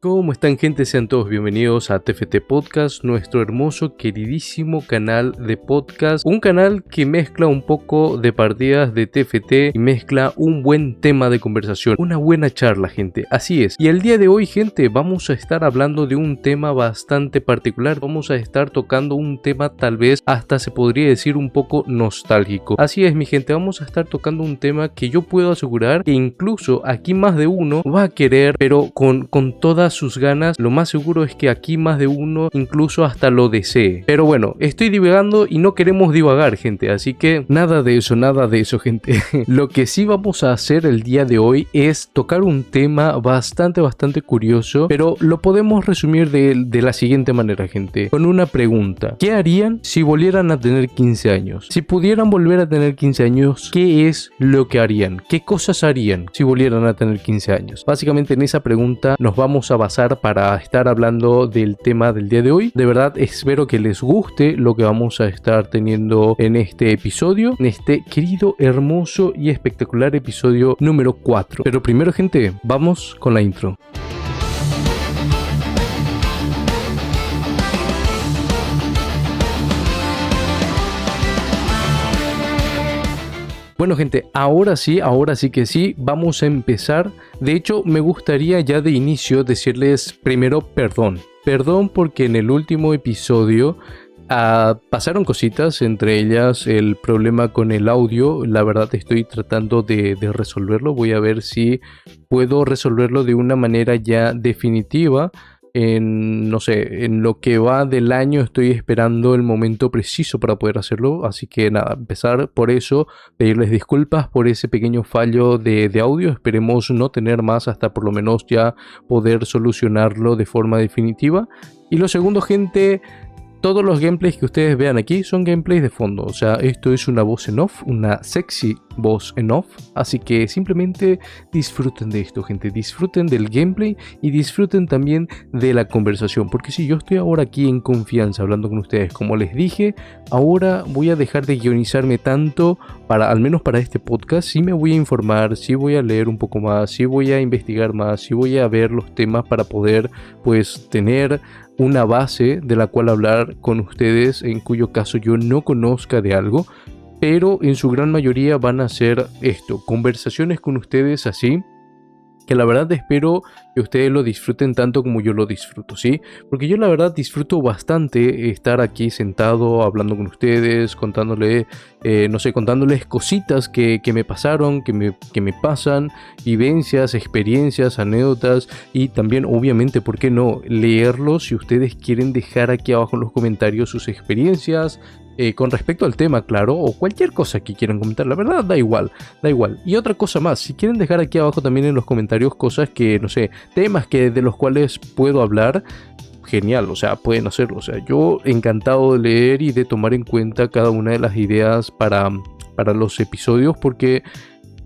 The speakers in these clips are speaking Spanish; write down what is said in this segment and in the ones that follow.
¿Cómo están, gente? Sean todos bienvenidos a TFT Podcast, nuestro hermoso, queridísimo canal de podcast. Un canal que mezcla un poco de partidas de TFT y mezcla un buen tema de conversación. Una buena charla, gente. Así es. Y el día de hoy, gente, vamos a estar hablando de un tema bastante particular. Vamos a estar tocando un tema tal vez hasta se podría decir un poco nostálgico. Así es, mi gente. Vamos a estar tocando un tema que yo puedo asegurar que incluso aquí más de uno va a querer, pero con todas sus ganas. Lo más seguro es que aquí más de uno incluso hasta lo desee. Pero bueno, estoy divagando y no queremos divagar, gente, así que nada de eso, gente. Lo que sí vamos a hacer el día de hoy es tocar un tema bastante curioso, pero lo podemos resumir de la siguiente manera, gente, con una pregunta: ¿qué harían si volvieran a tener 15 años? Si pudieran volver a tener 15 años, ¿qué es lo que harían? ¿Qué cosas harían si volvieran a tener 15 años? Básicamente en esa pregunta nos vamos a basar para estar hablando del tema del día de hoy. De verdad espero que les guste lo que vamos a estar teniendo en este episodio, en este querido, hermoso y espectacular episodio número 4. Pero primero, gente, vamos con la intro. Bueno, gente, ahora sí que sí, vamos a empezar. De hecho, me gustaría ya de inicio decirles primero perdón. Perdón porque en el último episodio pasaron cositas, entre ellas el problema con el audio. La verdad estoy tratando de resolverlo. Voy a ver si puedo resolverlo de una manera ya definitiva. No sé, en lo que va del año estoy esperando el momento preciso para poder hacerlo, así que nada, empezar por eso, pedirles disculpas por ese pequeño fallo de audio. Esperemos no tener más hasta por lo menos ya poder solucionarlo de forma definitiva. Y lo segundo, gente, todos los gameplays que ustedes vean aquí son gameplays de fondo, o sea, esto es una voz en off, una sexy voz en off, así que simplemente disfruten de esto, gente, disfruten del gameplay y disfruten también de la conversación, porque si yo estoy ahora aquí en confianza hablando con ustedes, como les dije, ahora voy a dejar de guionizarme tanto al menos para este podcast. Sí me voy a informar, sí voy a leer un poco más, sí voy a investigar más, sí voy a ver los temas para poder pues tener una base de la cual hablar con ustedes, en cuyo caso yo no conozca de algo, pero en su gran mayoría van a ser esto, conversaciones con ustedes así, que la verdad espero que ustedes lo disfruten tanto como yo lo disfruto, ¿sí? Porque yo la verdad disfruto bastante estar aquí sentado hablando con ustedes, contándoles cositas que me pasaron, que me pasan, vivencias, experiencias, anécdotas, y también obviamente, ¿por qué no?, leerlos si ustedes quieren dejar aquí abajo en los comentarios sus experiencias, con respecto al tema, claro, o cualquier cosa que quieran comentar. La verdad da igual. Y otra cosa más, si quieren dejar aquí abajo también en los comentarios cosas que, no sé, temas de los cuales puedo hablar, genial, o sea, pueden hacerlo. O sea, yo encantado de leer y de tomar en cuenta cada una de las ideas para los episodios, porque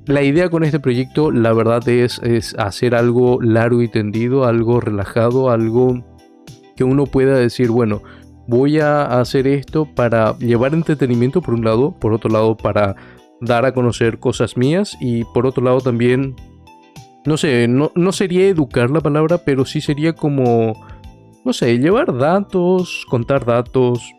la idea con este proyecto, la verdad, es hacer algo largo y tendido, algo relajado, algo que uno pueda decir, bueno, voy a hacer esto para llevar entretenimiento por un lado, por otro lado para dar a conocer cosas mías, y por otro lado también, no sé, no sería educar la palabra, pero sí sería como, no sé, llevar datos, contar datos,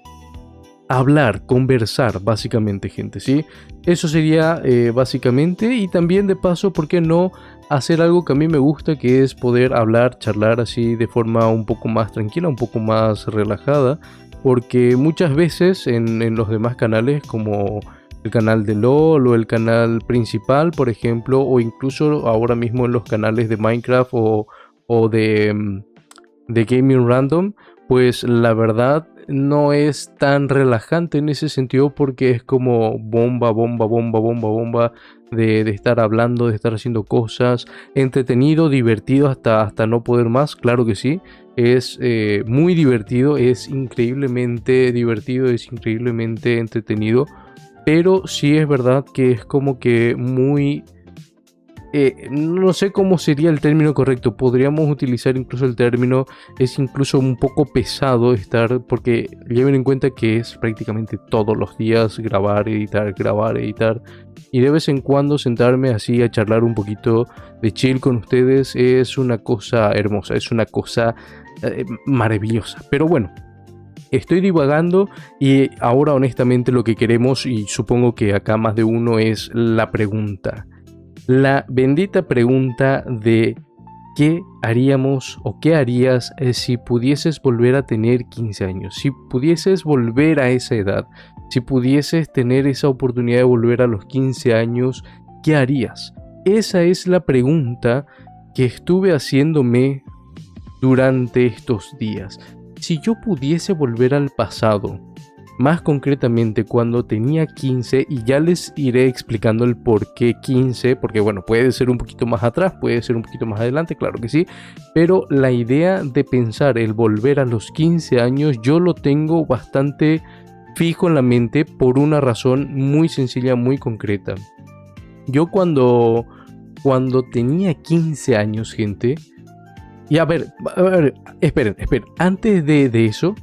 hablar, conversar, básicamente, gente, ¿sí? Eso sería básicamente, y también de paso, ¿por qué no hacer algo que a mí me gusta, que es poder hablar, charlar así de forma un poco más tranquila, un poco más relajada? Porque muchas veces en los demás canales, como el canal de LOL o el canal principal, por ejemplo, o incluso ahora mismo en los canales de Minecraft o de Gaming Random, pues la verdad no es tan relajante en ese sentido, porque es como bomba de estar hablando, de estar haciendo cosas, entretenido, divertido hasta no poder más. Claro que sí, es muy divertido, es increíblemente divertido, es increíblemente entretenido, pero sí es verdad que es como que muy no sé cómo sería el término correcto, podríamos utilizar incluso el término, es incluso un poco pesado estar, porque lleven en cuenta que es prácticamente todos los días grabar, editar, y de vez en cuando sentarme así a charlar un poquito de chill con ustedes es una cosa hermosa, es una cosa maravillosa. Pero bueno, estoy divagando y ahora honestamente lo que queremos, y supongo que acá más de uno, es la pregunta. La bendita pregunta de ¿qué haríamos o qué harías si pudieses volver a tener 15 años? Si pudieses volver a esa edad, si pudieses tener esa oportunidad de volver a los 15 años, ¿qué harías? Esa es la pregunta que estuve haciéndome durante estos días. Si yo pudiese volver al pasado, más concretamente cuando tenía 15, y ya les iré explicando el por qué 15, porque bueno, puede ser un poquito más atrás, puede ser un poquito más adelante, claro que sí, pero la idea de pensar el volver a los 15 años yo lo tengo bastante fijo en la mente por una razón muy sencilla, muy concreta. Yo cuando tenía 15 años, gente, y a ver, esperen, antes de eso,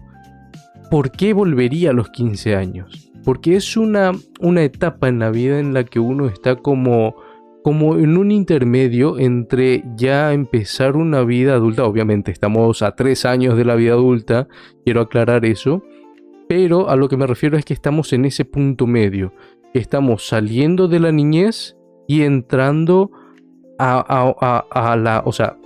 ¿por qué volvería a los 15 años? Porque es una etapa en la vida en la que uno está como en un intermedio entre ya empezar una vida adulta. Obviamente estamos a 3 años de la vida adulta, quiero aclarar eso, pero a lo que me refiero es que estamos en ese punto medio. Estamos saliendo de la niñez y entrando a la... O sea,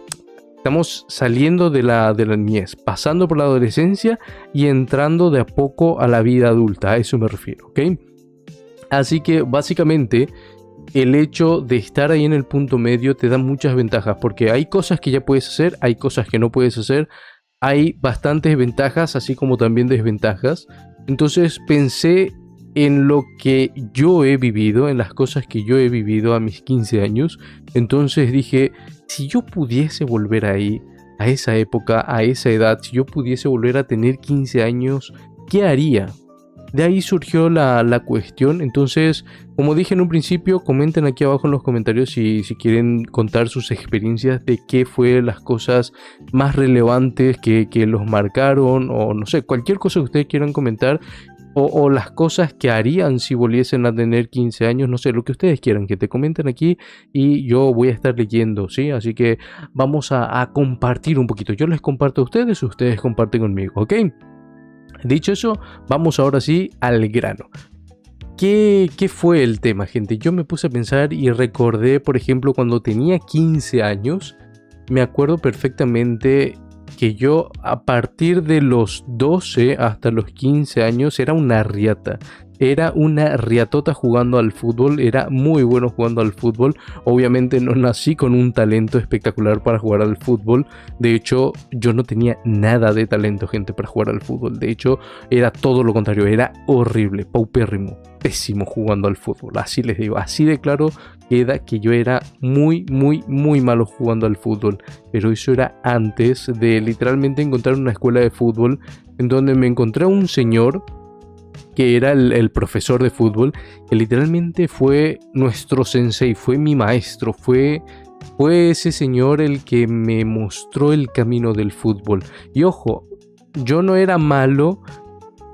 estamos saliendo de la niñez, pasando por la adolescencia y entrando de a poco a la vida adulta. A eso me refiero, ¿ok? Así que básicamente el hecho de estar ahí en el punto medio te da muchas ventajas, porque hay cosas que ya puedes hacer, hay cosas que no puedes hacer, hay bastantes ventajas así como también desventajas. Entonces pensé en lo que yo he vivido, en las cosas que yo he vivido a mis 15 años. Entonces dije, si yo pudiese volver ahí, a esa época, a esa edad, si yo pudiese volver a tener 15 años, ¿qué haría? De ahí surgió la cuestión. Entonces, como dije en un principio, comenten aquí abajo en los comentarios si quieren contar sus experiencias de qué fue las cosas más relevantes que los marcaron, o no sé, cualquier cosa que ustedes quieran comentar. O las cosas que harían si volviesen a tener 15 años, no sé, lo que ustedes quieran, que te comenten aquí y yo voy a estar leyendo, ¿sí? Así que vamos a compartir un poquito. Yo les comparto a ustedes comparten conmigo, ¿ok? Dicho eso, vamos ahora sí al grano. ¿Qué fue el tema, gente? Yo me puse a pensar y recordé, por ejemplo, cuando tenía 15 años, me acuerdo perfectamente que yo a partir de los 12 hasta los 15 años era una riata. Era una riatota jugando al fútbol, era muy bueno jugando al fútbol. Obviamente no nací con un talento espectacular para jugar al fútbol. De hecho, yo no tenía nada de talento, gente, para jugar al fútbol. De hecho, era todo lo contrario, era horrible, paupérrimo, pésimo jugando al fútbol. Así les digo, así de claro queda que yo era muy malo jugando al fútbol. Pero eso era antes de literalmente encontrar una escuela de fútbol en donde me encontré a un señor que era el profesor de fútbol, que literalmente fue nuestro sensei, fue mi maestro, fue ese señor el que me mostró el camino del fútbol. Y ojo, yo no era malo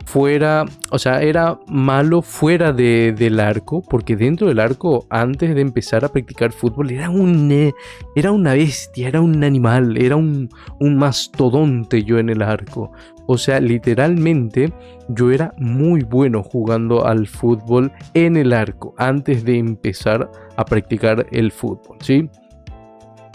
fuera, o sea, era malo fuera del arco, porque dentro del arco, antes de empezar a practicar fútbol, era una bestia, era un animal, era un mastodonte yo en el arco. O sea, literalmente yo era muy bueno jugando al fútbol en el arco, antes de empezar a practicar el fútbol, ¿sí?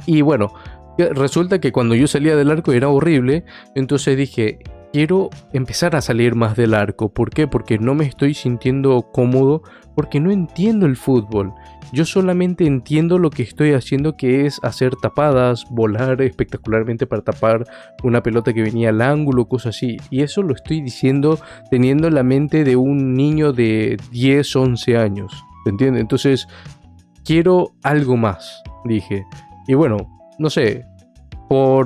Y bueno, resulta que cuando yo salía del arco era horrible, entonces dije, quiero empezar a salir más del arco. ¿Por qué? Porque no me estoy sintiendo cómodo, porque no entiendo el fútbol. Yo solamente entiendo lo que estoy haciendo, que es hacer tapadas, volar espectacularmente para tapar una pelota que venía al ángulo, cosas así. Y eso lo estoy diciendo teniendo la mente de un niño de 10, 11 años. ¿Se entiende? Entonces, quiero algo más, dije. Y bueno, no sé, por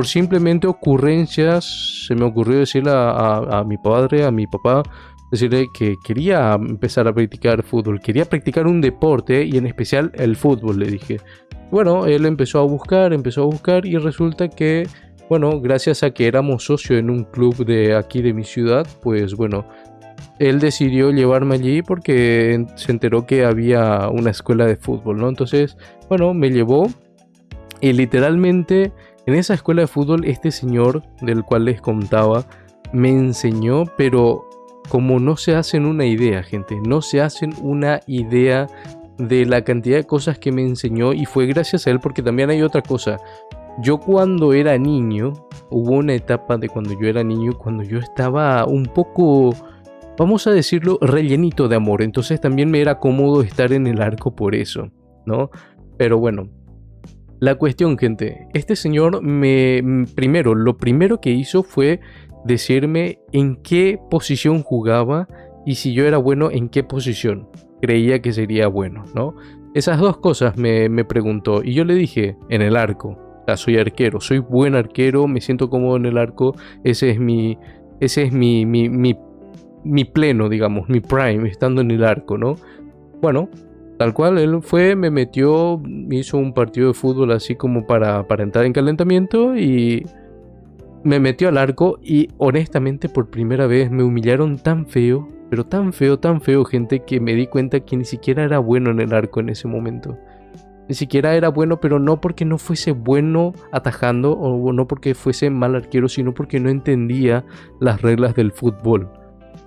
simplemente ocurrencias, se me ocurrió decirle a mi padre, a mi papá, decirle que quería empezar a practicar fútbol, quería practicar un deporte y en especial el fútbol, le dije. Bueno, él empezó a buscar y resulta que, bueno, gracias a que éramos socios en un club de aquí de mi ciudad, pues bueno, él decidió llevarme allí porque se enteró que había una escuela de fútbol, ¿no? Entonces, bueno, me llevó y literalmente en esa escuela de fútbol este señor del cual les contaba me enseñó, pero como no se hacen una idea, gente, no se hacen una idea de la cantidad de cosas que me enseñó y fue gracias a él porque también hay otra cosa. Yo cuando era niño, hubo una etapa de cuando yo era niño, cuando yo estaba un poco, vamos a decirlo, rellenito de amor. Entonces también me era cómodo estar en el arco por eso, ¿no? Pero bueno, la cuestión, gente, este señor lo primero que hizo fue decirme en qué posición jugaba y si yo era bueno en qué posición creía que sería bueno, ¿no? Esas dos cosas me preguntó y yo le dije, en el arco. O sea, soy arquero, soy buen arquero, me siento cómodo en el arco, ese es mi pleno, digamos, mi prime, estando en el arco, ¿no? Bueno, tal cual, él fue, me metió, hizo un partido de fútbol así como para entrar en calentamiento y me metió al arco y honestamente por primera vez me humillaron tan feo, pero tan feo, gente, que me di cuenta que ni siquiera era bueno en el arco en ese momento. Ni siquiera era bueno, pero no porque no fuese bueno atajando o no porque fuese mal arquero, sino porque no entendía las reglas del fútbol.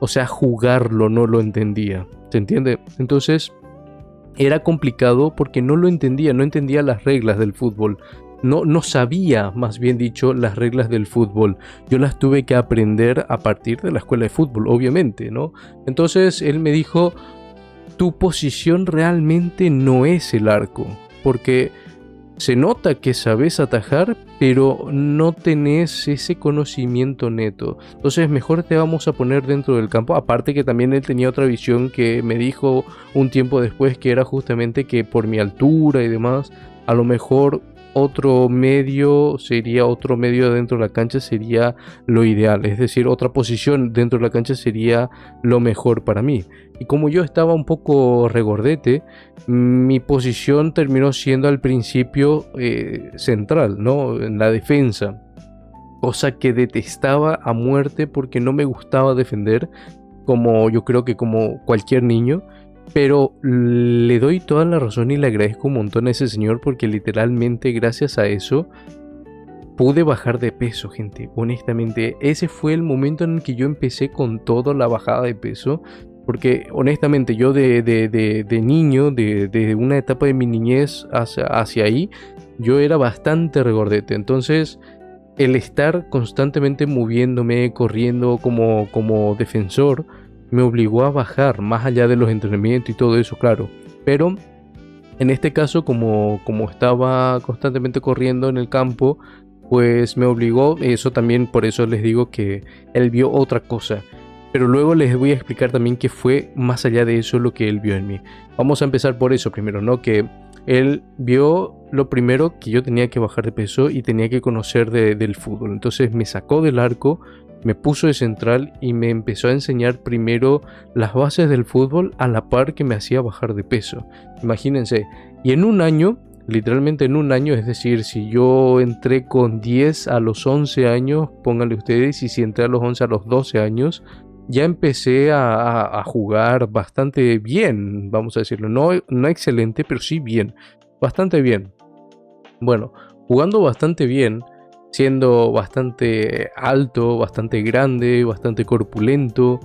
O sea, jugarlo no lo entendía. ¿Se entiende? Entonces, era complicado porque no lo entendía, no entendía las reglas del fútbol. No sabía, más bien dicho, las reglas del fútbol. Yo las tuve que aprender a partir de la escuela de fútbol, obviamente, ¿no? Entonces, él me dijo, tu posición realmente no es el arco. Porque se nota que sabes atajar, pero no tenés ese conocimiento neto. Entonces mejor te vamos a poner dentro del campo. Aparte que también él tenía otra visión que me dijo un tiempo después, que era justamente que por mi altura y demás, a lo mejor otro medio dentro de la cancha sería lo ideal. Es decir, otra posición dentro de la cancha sería lo mejor para mí. Y como yo estaba un poco regordete, mi posición terminó siendo al principio central, ¿no? En la defensa. Cosa que detestaba a muerte porque no me gustaba defender, como yo creo que como cualquier niño. Pero le doy toda la razón y le agradezco un montón a ese señor porque literalmente gracias a eso pude bajar de peso, gente. Honestamente, ese fue el momento en el que yo empecé con toda la bajada de peso. Porque honestamente yo de niño, de una etapa de mi niñez hacia ahí, yo era bastante regordete. Entonces el estar constantemente moviéndome, corriendo como defensor, me obligó a bajar más allá de los entrenamientos y todo eso, claro. Pero en este caso, como estaba constantemente corriendo en el campo, pues me obligó, eso también, por eso les digo que él vio otra cosa. Pero luego les voy a explicar también que fue más allá de eso lo que él vio en mí. Vamos a empezar por eso primero, ¿no? Que él vio lo primero que yo tenía que bajar de peso y tenía que conocer del fútbol. Entonces me sacó del arco, me puso de central y me empezó a enseñar primero las bases del fútbol a la par que me hacía bajar de peso. Imagínense, y en un año, literalmente en un año, es decir, si yo entré con 10 a los 11 años, pónganle ustedes, y si entré a los 11 a los 12 años, ya empecé a jugar bastante bien, vamos a decirlo, no excelente, pero sí bien, bastante bien. Bueno, jugando bastante bien, siendo bastante alto, bastante grande, bastante corpulento,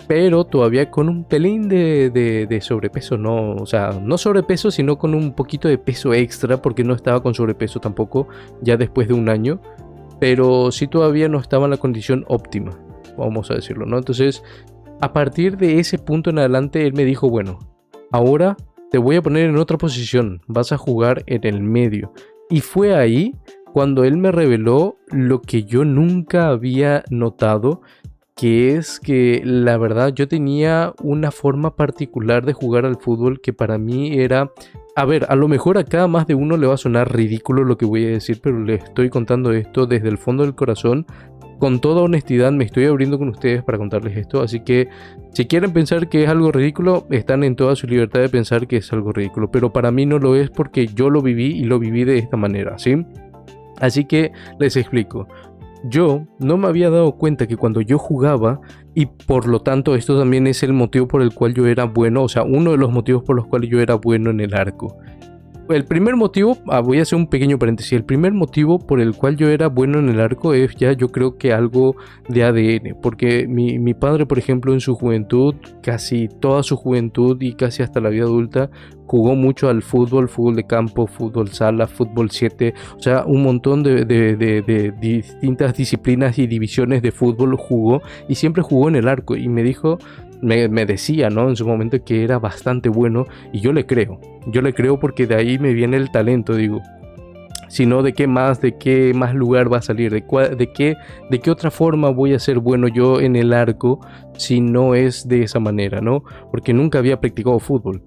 pero todavía con un pelín de sobrepeso, no, o sea, no sobrepeso, sino con un poquito de peso extra, porque no estaba con sobrepeso tampoco, ya después de un año, pero sí todavía no estaba en la condición óptima, vamos a decirlo, ¿no? Entonces, a partir de ese punto en adelante, él me dijo, bueno, ahora te voy a poner en otra posición, vas a jugar en el medio. Y fue ahí cuando él me reveló lo que yo nunca había notado, que es que la verdad yo tenía una forma particular de jugar al fútbol que para mí era... A ver, a lo mejor a cada más de uno le va a sonar ridículo lo que voy a decir, pero le estoy contando esto desde el fondo del corazón, con toda honestidad me estoy abriendo con ustedes para contarles esto, así que si quieren pensar que es algo ridículo, están en toda su libertad de pensar que es algo ridículo, pero para mí no lo es porque yo lo viví y lo viví de esta manera, ¿sí? Así que les explico. Yo no me había dado cuenta que cuando yo jugaba, y por lo tanto esto también es el motivo por el cual yo era bueno, o sea, uno de los motivos por los cuales yo era bueno en el arco. El primer motivo, voy a hacer un pequeño paréntesis, el primer motivo por el cual yo era bueno en el arco es ya yo creo que algo de ADN, porque mi padre, por ejemplo, en su juventud, casi toda su juventud y casi hasta la vida adulta, jugó mucho al fútbol de campo, fútbol sala, fútbol 7, o sea, un montón de distintas disciplinas y divisiones de fútbol jugó y siempre jugó en el arco y me dijo... Me decía, ¿no? En su momento que era bastante bueno y yo le creo porque de ahí me viene el talento, digo. Si no, de qué más lugar va a salir? ¿De qué otra forma voy a ser bueno yo en el arco si no es de esa manera, ¿no? Porque nunca había practicado fútbol.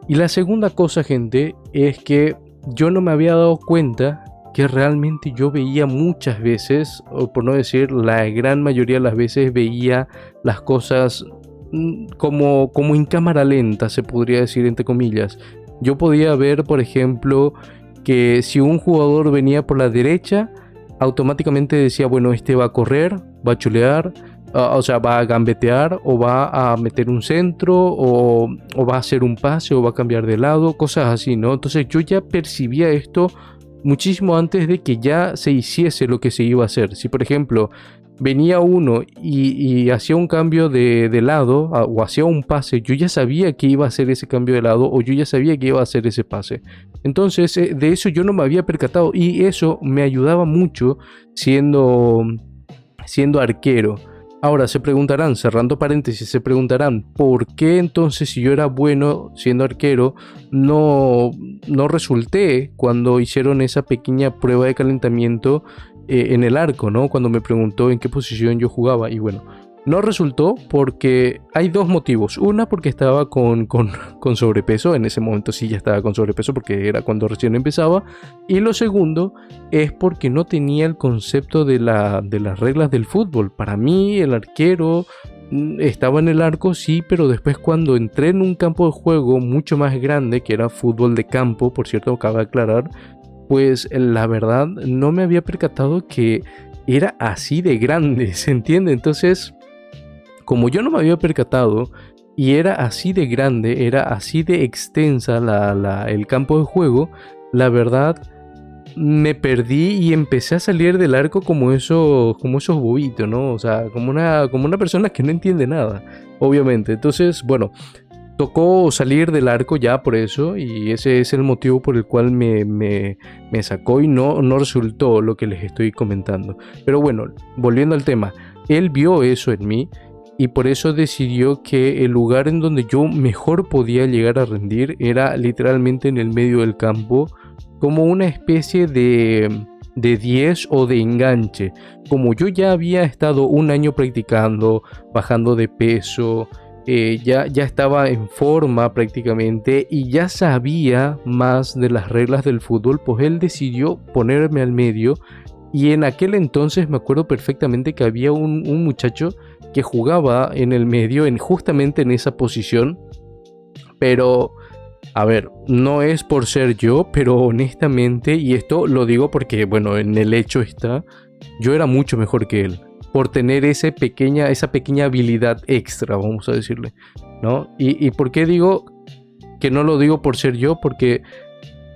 Y la segunda cosa, gente, es que yo no me había dado cuenta que realmente yo veía muchas veces, o por no decir la gran mayoría de las veces, veía las cosas como en cámara lenta, se podría decir entre comillas. Yo podía ver, por ejemplo, que si un jugador venía por la derecha, automáticamente decía, bueno, este va a correr, va a chulear, o sea, va a gambetear, o va a meter un centro, o va a hacer un pase, o va a cambiar de lado, cosas así, ¿no? Entonces yo ya percibía esto muchísimo antes de que ya se hiciese lo que se iba a hacer. Si por ejemplo venía uno y hacía un cambio de lado o hacía un pase, yo ya sabía que iba a hacer ese cambio de lado o yo ya sabía que iba a hacer ese pase. Entonces de eso yo no me había percatado y eso me ayudaba mucho siendo arquero. Ahora se preguntarán, cerrando paréntesis, se preguntarán ¿por qué entonces si yo era bueno siendo arquero no resulté cuando hicieron esa pequeña prueba de calentamiento en el arco, ¿no? Cuando me preguntó en qué posición yo jugaba y bueno, no resultó porque hay dos motivos. Una, porque estaba con sobrepeso. En ese momento sí ya estaba con sobrepeso porque era cuando recién empezaba. Y lo segundo es porque no tenía el concepto de las reglas del fútbol. Para mí el arquero estaba en el arco, sí, pero después cuando entré en un campo de juego mucho más grande, que era fútbol de campo, por cierto, acaba de aclarar, pues la verdad no me había percatado que era así de grande, ¿se entiende? Entonces... como yo no me había percatado y era así de grande, era así de extensa el campo de juego, la verdad me perdí y empecé a salir del arco como esos bobitos, ¿no? O sea, como una persona que no entiende nada, obviamente. Entonces, bueno, tocó salir del arco ya por eso y ese es el motivo por el cual me sacó y no resultó lo que les estoy comentando. Pero bueno, volviendo al tema, él vio eso en mí. Y por eso decidió que el lugar en donde yo mejor podía llegar a rendir era literalmente en el medio del campo, como una especie de 10 o de enganche. Como yo ya había estado un año practicando, bajando de peso, ya estaba en forma prácticamente y ya sabía más de las reglas del fútbol, pues él decidió ponerme al medio. Y en aquel entonces me acuerdo perfectamente que había un muchacho que jugaba en el medio, justamente en esa posición. Pero, a ver, no es por ser yo, pero honestamente, y esto lo digo porque, bueno, en el hecho está, yo era mucho mejor que él, por tener esa pequeña habilidad extra, vamos a decirle, ¿no? ¿Y por qué digo que no lo digo por ser yo? Porque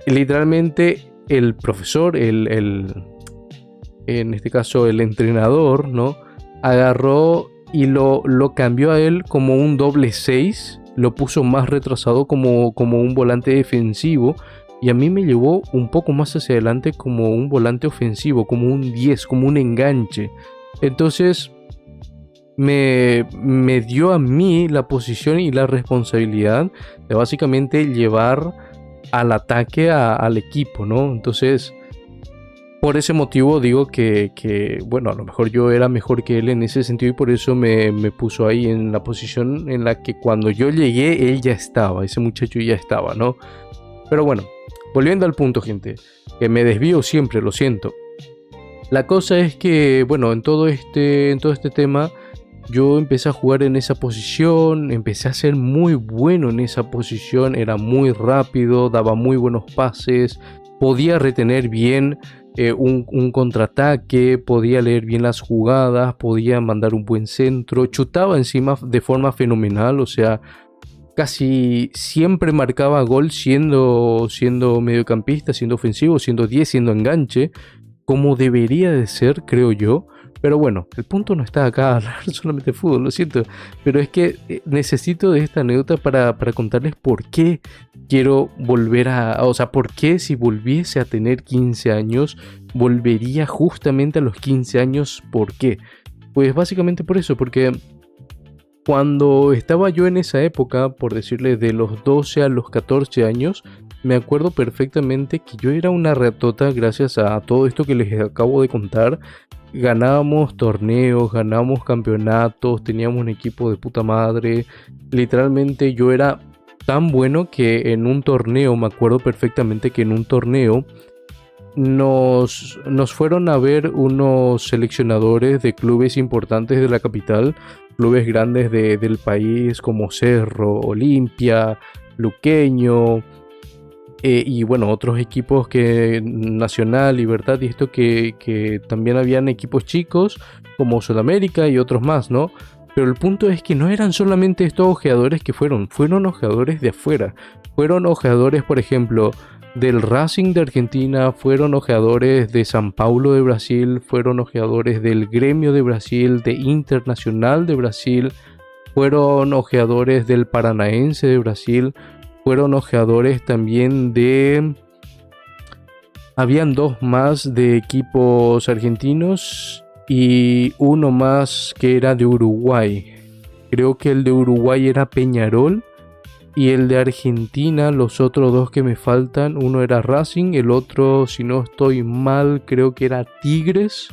literalmente el profesor, en este caso el entrenador, ¿no? Agarró y lo cambió a él como un doble 6, lo puso más retrasado como un volante defensivo y a mí me llevó un poco más hacia adelante como un volante ofensivo, como un 10, como un enganche. Entonces me dio a mí la posición y la responsabilidad de básicamente llevar al ataque al equipo, ¿no? Entonces... por ese motivo digo que, bueno, a lo mejor yo era mejor que él en ese sentido y por eso me puso ahí en la posición en la que cuando yo llegué, él ya estaba, ese muchacho ya estaba, ¿no? Pero bueno, volviendo al punto, gente, que me desvío siempre, lo siento. La cosa es que, bueno, en todo este tema, yo empecé a jugar en esa posición, empecé a ser muy bueno en esa posición, era muy rápido, daba muy buenos pases, podía retener bien un contraataque, podía leer bien las jugadas, podía mandar un buen centro, chutaba encima de forma fenomenal, o sea, casi siempre marcaba gol siendo mediocampista, siendo ofensivo, siendo 10, siendo enganche, como debería de ser, creo yo. Pero bueno, el punto no está acá a hablar solamente de fútbol, lo siento. Pero es que necesito de esta anécdota para contarles por qué quiero volver o sea, por qué si volviese a tener 15 años, volvería justamente a los 15 años. ¿Por qué? Pues básicamente por eso, porque cuando estaba yo en esa época, por decirle de los 12 a los 14 años, me acuerdo perfectamente que yo era una ratota gracias a todo esto que les acabo de contar. Ganábamos torneos, ganábamos campeonatos, teníamos un equipo de puta madre. Literalmente yo era tan bueno que en un torneo, me acuerdo perfectamente que en un torneo nos fueron a ver unos seleccionadores de clubes importantes de la capital, clubes grandes del país como Cerro, Olimpia, Luqueño, y bueno, otros equipos que Nacional, Libertad y esto que también habían equipos chicos como Sudamérica y otros más, ¿no? Pero el punto es que no eran solamente estos ojeadores que fueron ojeadores de afuera. Fueron ojeadores, por ejemplo, del Racing de Argentina, fueron ojeadores de San Paulo de Brasil, fueron ojeadores del Gremio de Brasil, de Internacional de Brasil, fueron ojeadores del Paranaense de Brasil, fueron ojeadores también de... Habían dos más de equipos argentinos y uno más que era de Uruguay. Creo que el de Uruguay era Peñarol y el de Argentina, los otros dos que me faltan, uno era Racing, el otro, si no estoy mal, creo que era Tigres.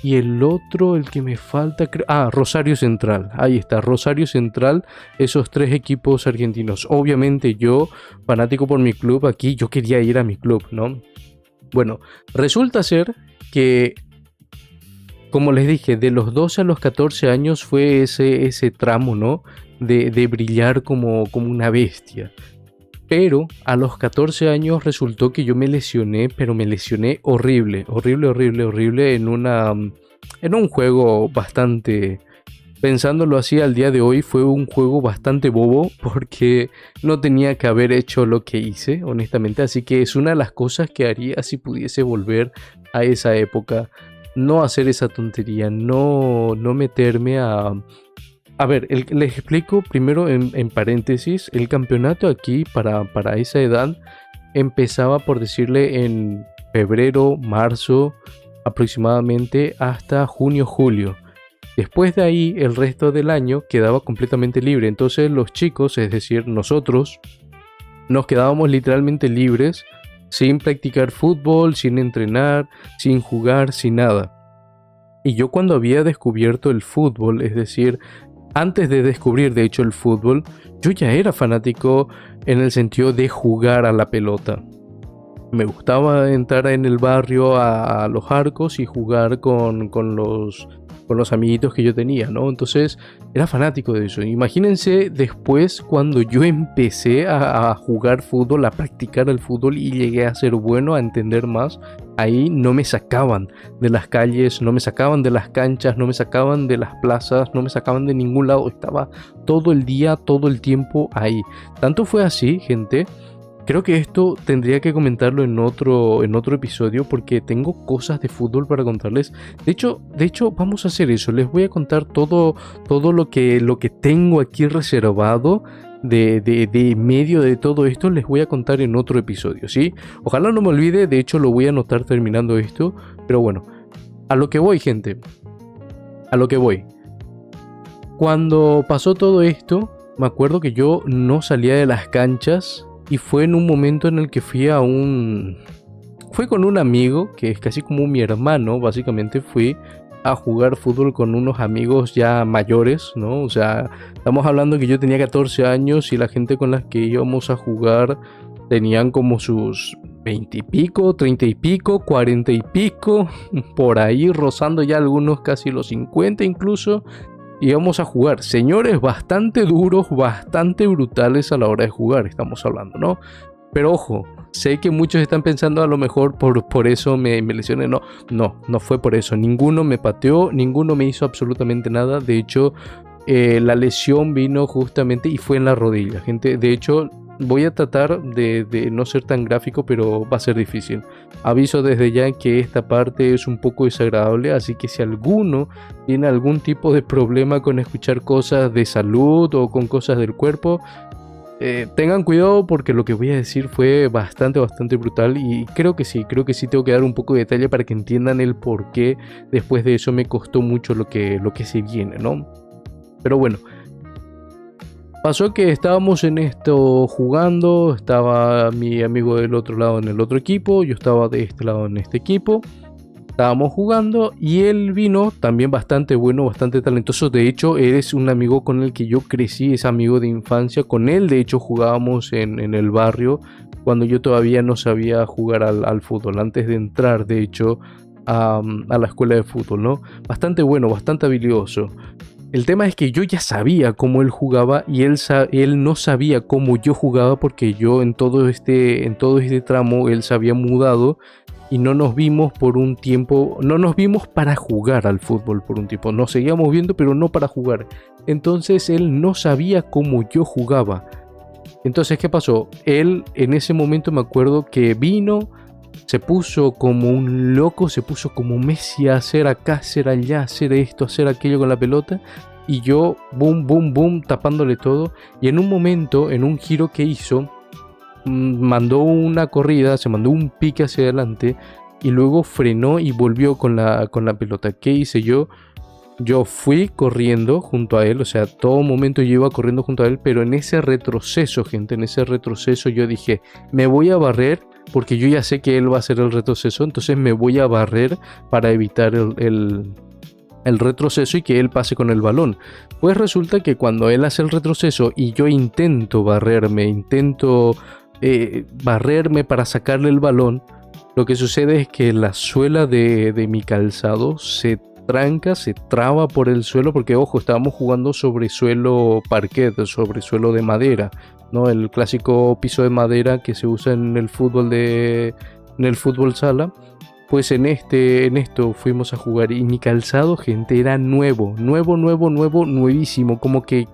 Y el otro, el que me falta, Rosario Central. Ahí está, Rosario Central, esos tres equipos argentinos. Obviamente yo, fanático por mi club, aquí yo quería ir a mi club, ¿no? Bueno, resulta ser que, como les dije, de los 12 a los 14 años fue ese tramo, ¿no? De brillar como una bestia. Pero a los 14 años resultó que yo me lesioné, pero me lesioné horrible en un juego bastante, pensándolo así al día de hoy, fue un juego bastante bobo porque no tenía que haber hecho lo que hice, honestamente. Así que es una de las cosas que haría si pudiese volver a esa época. No hacer esa tontería, no meterme a... A ver, les explico primero en paréntesis. El campeonato aquí para esa edad empezaba, por decirle, en febrero, marzo, aproximadamente hasta junio, julio. Después de ahí, el resto del año quedaba completamente libre. Entonces los chicos, es decir, nosotros, nos quedábamos literalmente libres, sin practicar fútbol, sin entrenar, sin jugar, sin nada. Y yo cuando había descubierto el fútbol, es decir, antes de descubrir de hecho el fútbol, yo ya era fanático en el sentido de jugar a la pelota. Me gustaba entrar en el barrio a los arcos y jugar con los amiguitos que yo tenía, ¿no? Entonces era fanático de eso. Imagínense después cuando yo empecé a jugar fútbol, a practicar el fútbol y llegué a ser bueno, a entender más. Ahí no me sacaban de las calles, no me sacaban de las canchas, no me sacaban de las plazas, no me sacaban de ningún lado. Estaba todo el día, todo el tiempo ahí. Tanto fue así, gente. Creo que esto tendría que comentarlo en otro episodio porque tengo cosas de fútbol para contarles. De hecho, vamos a hacer eso. Les voy a contar todo lo que tengo aquí reservado de medio de todo esto. Les voy a contar en otro episodio, ¿sí? Ojalá no me olvide. De hecho, lo voy a anotar terminando esto. Pero bueno, a lo que voy, gente. A lo que voy. Cuando pasó todo esto, me acuerdo que yo no salía de las canchas. Y fue en un momento en el que fui con un amigo, que es casi como mi hermano, básicamente fui a jugar fútbol con unos amigos ya mayores, ¿no? O sea, estamos hablando que yo tenía 14 años y la gente con la que íbamos a jugar tenían como sus 20 y pico, 30 y pico, 40 y pico, por ahí rozando ya algunos casi los 50 incluso. Íbamos a jugar, señores bastante duros, bastante brutales a la hora de jugar, estamos hablando, ¿no? Pero ojo, sé que muchos están pensando a lo mejor por eso me lesioné. No fue por eso. Ninguno me pateó, ninguno me hizo absolutamente nada. De hecho, la lesión vino justamente y fue en la rodilla, gente. De hecho, voy a tratar de no ser tan gráfico, pero va a ser difícil. Aviso desde ya que esta parte es un poco desagradable, así que si alguno tiene algún tipo de problema con escuchar cosas de salud o con cosas del cuerpo, tengan cuidado porque lo que voy a decir fue bastante brutal y creo que sí tengo que dar un poco de detalle para que entiendan el por qué después de eso me costó mucho lo que se viene, ¿no? Pero bueno, pasó que estábamos en esto jugando, estaba mi amigo del otro lado en el otro equipo, yo estaba de este lado en este equipo. Estábamos jugando y él vino también bastante bueno, bastante talentoso. De hecho, eres un amigo con el que yo crecí, es amigo de infancia. Con él, de hecho, jugábamos en el barrio cuando yo todavía no sabía jugar al fútbol. Antes de entrar, de hecho, a la escuela de fútbol, ¿no? Bastante bueno, bastante habilidoso. El tema es que yo ya sabía cómo él jugaba y él no sabía cómo yo jugaba porque yo en todo este tramo él se había mudado. Y no nos vimos por un tiempo, no nos vimos para jugar al fútbol por un tiempo, nos seguíamos viendo pero no para jugar. Entonces él no sabía cómo yo jugaba. Entonces, ¿qué pasó? Él en ese momento me acuerdo que vino, se puso como un loco, se puso como Messi a hacer acá, hacer allá, hacer esto, hacer aquello con la pelota. Y yo, boom, tapándole todo. Y en un momento, en un giro que hizo, mandó una corrida, se mandó un pique hacia adelante y luego frenó y volvió con la pelota. ¿Qué hice yo? Yo fui corriendo junto a él, o sea, todo momento yo iba corriendo junto a él, pero en ese retroceso, gente, en ese retroceso yo dije, me voy a barrer porque yo ya sé que él va a hacer el retroceso, entonces me voy a barrer para evitar el retroceso y que él pase con el balón. Pues resulta que cuando él hace el retroceso y yo intento barrerme para sacarle el balón, lo que sucede es que la suela de mi calzado se tranca, se traba por el suelo, porque ojo, estábamos jugando sobre suelo parquet, sobre suelo de madera, ¿no? El clásico piso de madera que se usa en el fútbol sala. Pues en esto fuimos a jugar y mi calzado, gente, era nuevísimo, como quien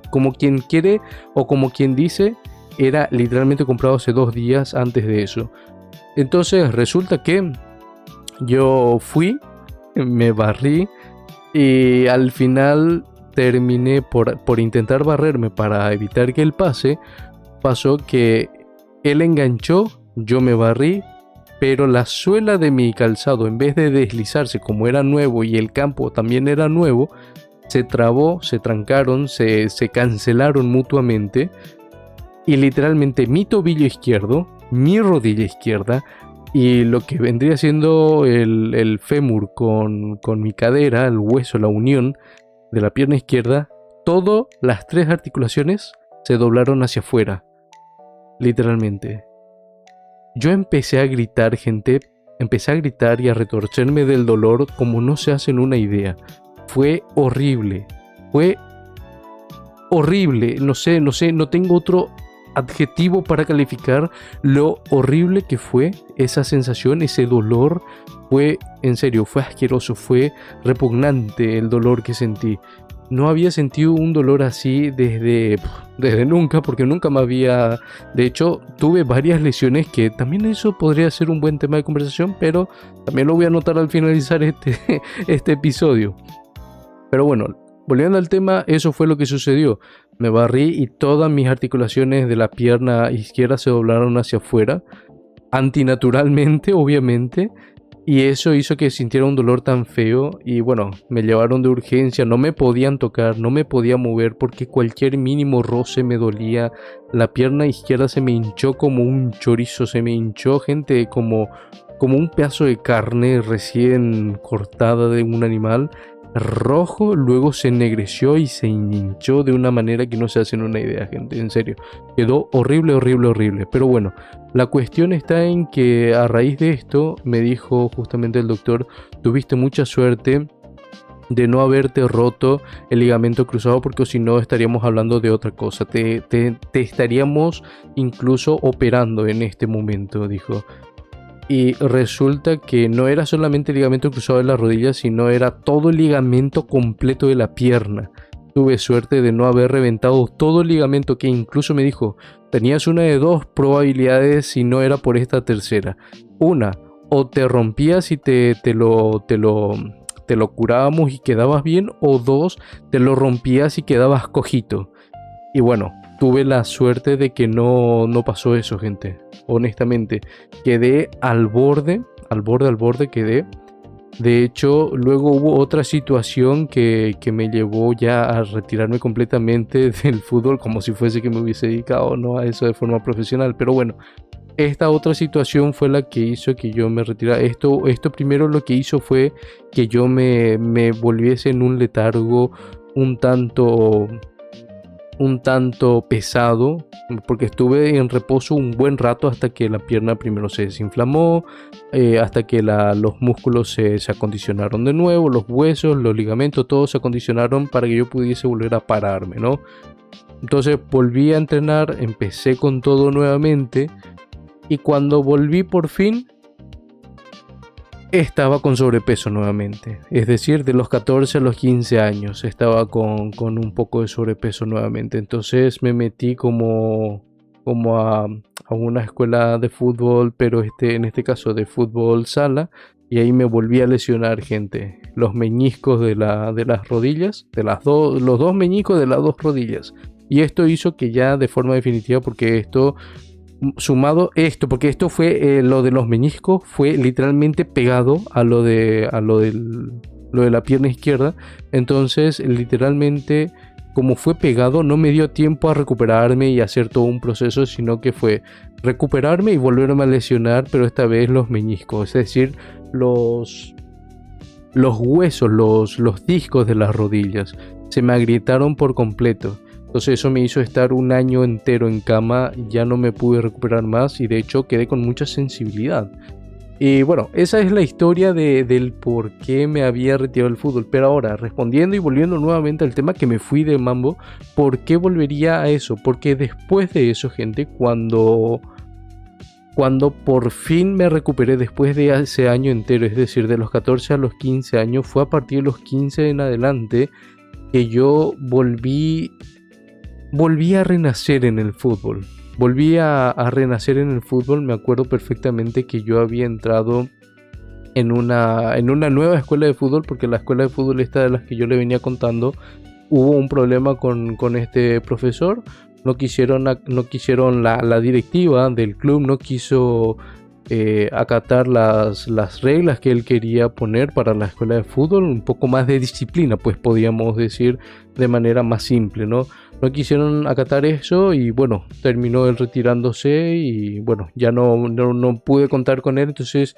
quiere o como quien dice, era literalmente comprado hace 2 días antes de eso. Entonces resulta que yo fui, me barrí y al final terminé por intentar barrerme para evitar que él pase. Pasó que él enganchó, yo me barrí, pero la suela de mi calzado, en vez de deslizarse como era nuevo y el campo también era nuevo, se trabó, se trancaron, se cancelaron mutuamente. Y literalmente mi tobillo izquierdo, mi rodilla izquierda y lo que vendría siendo el fémur con mi cadera, el hueso, la unión de la pierna izquierda, todas las 3 articulaciones se doblaron hacia afuera. Literalmente. Yo empecé a gritar, gente, empecé a gritar y a retorcerme del dolor como no se hacen una idea. Fue horrible, no sé, no tengo otro adjetivo para calificar lo horrible que fue esa sensación, ese dolor. Fue, en serio, fue asqueroso, fue repugnante el dolor que sentí. No había sentido un dolor así desde nunca, porque nunca me había... De hecho, tuve varias lesiones que también eso podría ser un buen tema de conversación, pero también lo voy a anotar al finalizar este episodio. Pero bueno, volviendo al tema, eso fue lo que sucedió. Me barrí y todas mis articulaciones de la pierna izquierda se doblaron hacia afuera, antinaturalmente, obviamente. Y eso hizo que sintiera un dolor tan feo y bueno, me llevaron de urgencia, no me podían tocar, no me podía mover porque cualquier mínimo roce me dolía. La pierna izquierda se me hinchó como un chorizo, se me hinchó, gente, como un pedazo de carne recién cortada de un animal. rojo, luego se ennegreció y se hinchó de una manera que no se hacen una idea, gente, en serio. Quedó horrible, horrible, horrible. Pero bueno, la cuestión está en que a raíz de esto me dijo justamente el doctor, tuviste mucha suerte de no haberte roto el ligamento cruzado, porque si no estaríamos hablando de otra cosa, te estaríamos incluso operando en este momento, dijo. Y resulta que no era solamente el ligamento cruzado de la rodilla, sino era todo el ligamento completo de la pierna. Tuve suerte de no haber reventado todo el ligamento, que incluso me dijo, tenías una de dos probabilidades si no era por esta tercera. Una, o te rompías y te lo curábamos y quedabas bien, o dos, te lo rompías y quedabas cojito. Y bueno, tuve la suerte de que no pasó eso, gente. Honestamente, quedé al borde quedé. De hecho, luego hubo otra situación que me llevó ya a retirarme completamente del fútbol, como si fuese que me hubiese dedicado no a eso de forma profesional. Pero bueno, esta otra situación fue la que hizo que yo me retirara. Esto primero lo que hizo fue que yo me volviese en un letargo un tanto pesado, porque estuve en reposo un buen rato hasta que la pierna primero se desinflamó, hasta que los músculos se acondicionaron de nuevo, los huesos, los ligamentos, todos se acondicionaron para que yo pudiese volver a pararme, ¿no? Entonces volví a entrenar, empecé con todo nuevamente, y cuando volví por fin, estaba con sobrepeso nuevamente. Es decir, de los 14 a los 15 años estaba con un poco de sobrepeso nuevamente. Entonces me metí como a una escuela de fútbol, pero en este caso de fútbol sala. Y ahí me volví a lesionar, gente. Los meñiscos de las rodillas, los dos meñiscos de las dos rodillas. Y esto hizo que ya de forma definitiva, porque esto fue lo de los meñiscos, fue literalmente pegado a lo de la pierna izquierda. Entonces literalmente, como fue pegado, no me dio tiempo a recuperarme y hacer todo un proceso, sino que fue recuperarme y volverme a lesionar, pero esta vez los meñiscos, es decir, los huesos, los discos de las rodillas se me agrietaron por completo. Entonces eso me hizo estar un año entero en cama, ya no me pude recuperar más y de hecho quedé con mucha sensibilidad. Y bueno, esa es la historia del por qué me había retirado del fútbol. Pero ahora, respondiendo y volviendo nuevamente al tema que me fui de mambo, ¿por qué volvería a eso? Porque después de eso, gente, cuando por fin me recuperé después de ese año entero, es decir, de los 14 a los 15 años, fue a partir de los 15 en adelante que yo volví a renacer en el fútbol. Volví a renacer en el fútbol. Me acuerdo perfectamente que yo había entrado en una nueva escuela de fútbol, porque la escuela de fútbol esta de las que yo le venía contando, hubo un problema con este profesor. No quisieron la directiva del club no quiso acatar las reglas que él quería poner para la escuela de fútbol, un poco más de disciplina, pues podíamos decir de manera más simple, ¿no? No quisieron acatar eso y bueno, terminó él retirándose y bueno, ya no pude contar con él, entonces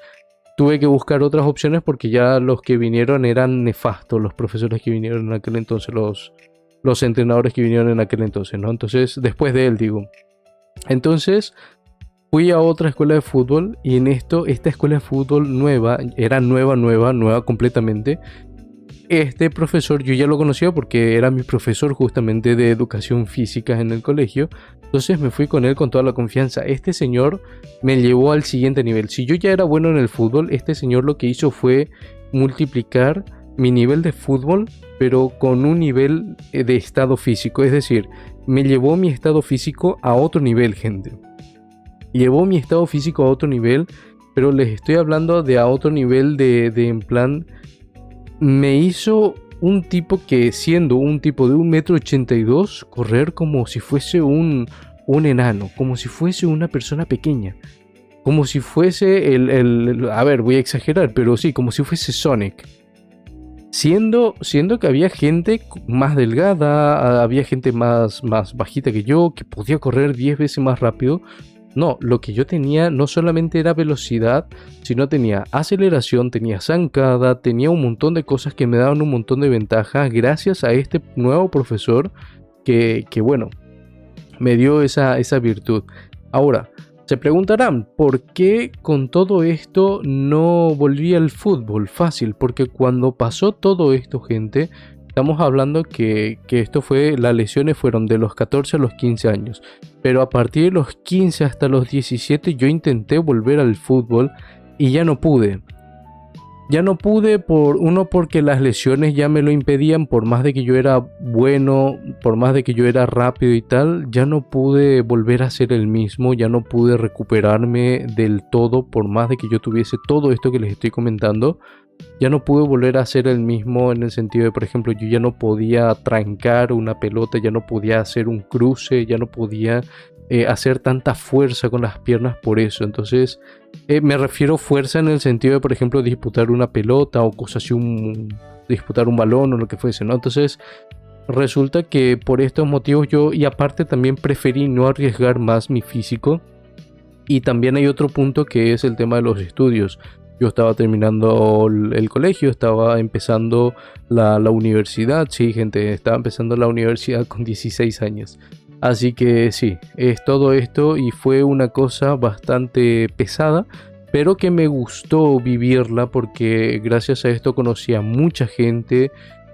tuve que buscar otras opciones porque ya los que vinieron eran nefastos, los profesores que vinieron en aquel entonces, los entrenadores que vinieron en aquel entonces, ¿no? Entonces, después de él, digo. Entonces, fui a otra escuela de fútbol y en esta escuela de fútbol era nueva completamente. Este profesor yo ya lo conocía porque era mi profesor justamente de educación física en el colegio. Entonces me fui con él con toda la confianza. Este señor me llevó al siguiente nivel. Si yo ya era bueno en el fútbol, este señor lo que hizo fue multiplicar mi nivel de fútbol, pero con un nivel de estado físico. Es decir, me llevó mi estado físico a otro nivel, gente. Llevó mi estado físico a otro nivel, pero les estoy hablando de a otro nivel de en plan... Me hizo un tipo que, siendo un tipo de 1,82 m, correr como si fuese un enano, como si fuese una persona pequeña, como si fuese a ver, voy a exagerar, pero sí, como si fuese Sonic. Siendo que había gente más delgada, había gente más bajita que yo, que podía correr 10 veces más rápido. No, lo que yo tenía no solamente era velocidad, sino tenía aceleración, tenía zancada, tenía un montón de cosas que me daban un montón de ventajas gracias a este nuevo profesor que bueno, me dio esa virtud. Ahora, se preguntarán, ¿por qué con todo esto no volví al fútbol? Fácil, porque cuando pasó todo esto, gente, estamos hablando que esto fue, las lesiones fueron de los 14 a los 15 años. Pero a partir de los 15 hasta los 17 yo intenté volver al fútbol y ya no pude. Ya no pude porque las lesiones ya me lo impedían, por más de que yo era bueno, por más de que yo era rápido y tal, ya no pude volver a ser el mismo, ya no pude recuperarme del todo, por más de que yo tuviese todo esto que les estoy comentando, ya no pude volver a ser el mismo en el sentido de, por ejemplo, yo ya no podía trancar una pelota, ya no podía hacer un cruce, ya no podía hacer tanta fuerza con las piernas por eso. Entonces me refiero fuerza en el sentido de, por ejemplo, disputar una pelota o cosas así, disputar un balón o lo que fuese, ¿no? Entonces resulta que por estos motivos yo, y aparte también preferí no arriesgar más mi físico. Y también hay otro punto que es el tema de los estudios. Yo estaba terminando el colegio, estaba empezando la universidad. Sí, gente, estaba empezando la universidad con 16 años. Así que sí, es todo esto y fue una cosa bastante pesada, pero que me gustó vivirla porque gracias a esto conocí a mucha gente,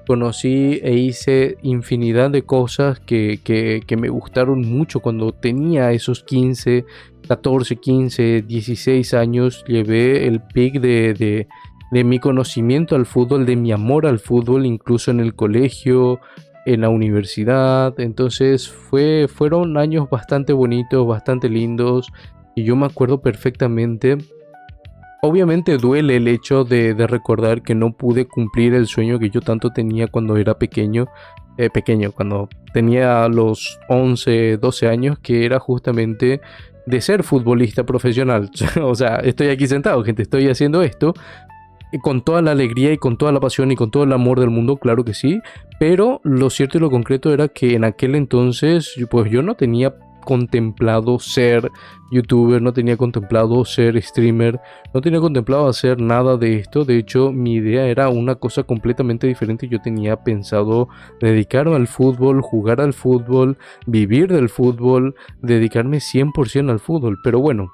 conocí e hice infinidad de cosas que me gustaron mucho cuando tenía esos 15, 14, 15, 16 años. Llevé el pic de mi conocimiento al fútbol, de mi amor al fútbol, incluso en el colegio, en la universidad. Entonces fueron años bastante bonitos, bastante lindos, y yo me acuerdo perfectamente. Obviamente duele el hecho de recordar que no pude cumplir el sueño que yo tanto tenía cuando era pequeño, cuando tenía los 11, 12 años, que era justamente de ser futbolista profesional. O sea, estoy aquí sentado, gente, estoy haciendo esto con toda la alegría y con toda la pasión y con todo el amor del mundo, claro que sí, pero lo cierto y lo concreto era que en aquel entonces pues yo no tenía contemplado ser youtuber, no tenía contemplado ser streamer, no tenía contemplado hacer nada de esto. De hecho, mi idea era una cosa completamente diferente. Yo tenía pensado dedicarme al fútbol, jugar al fútbol, vivir del fútbol, dedicarme 100% al fútbol, pero bueno,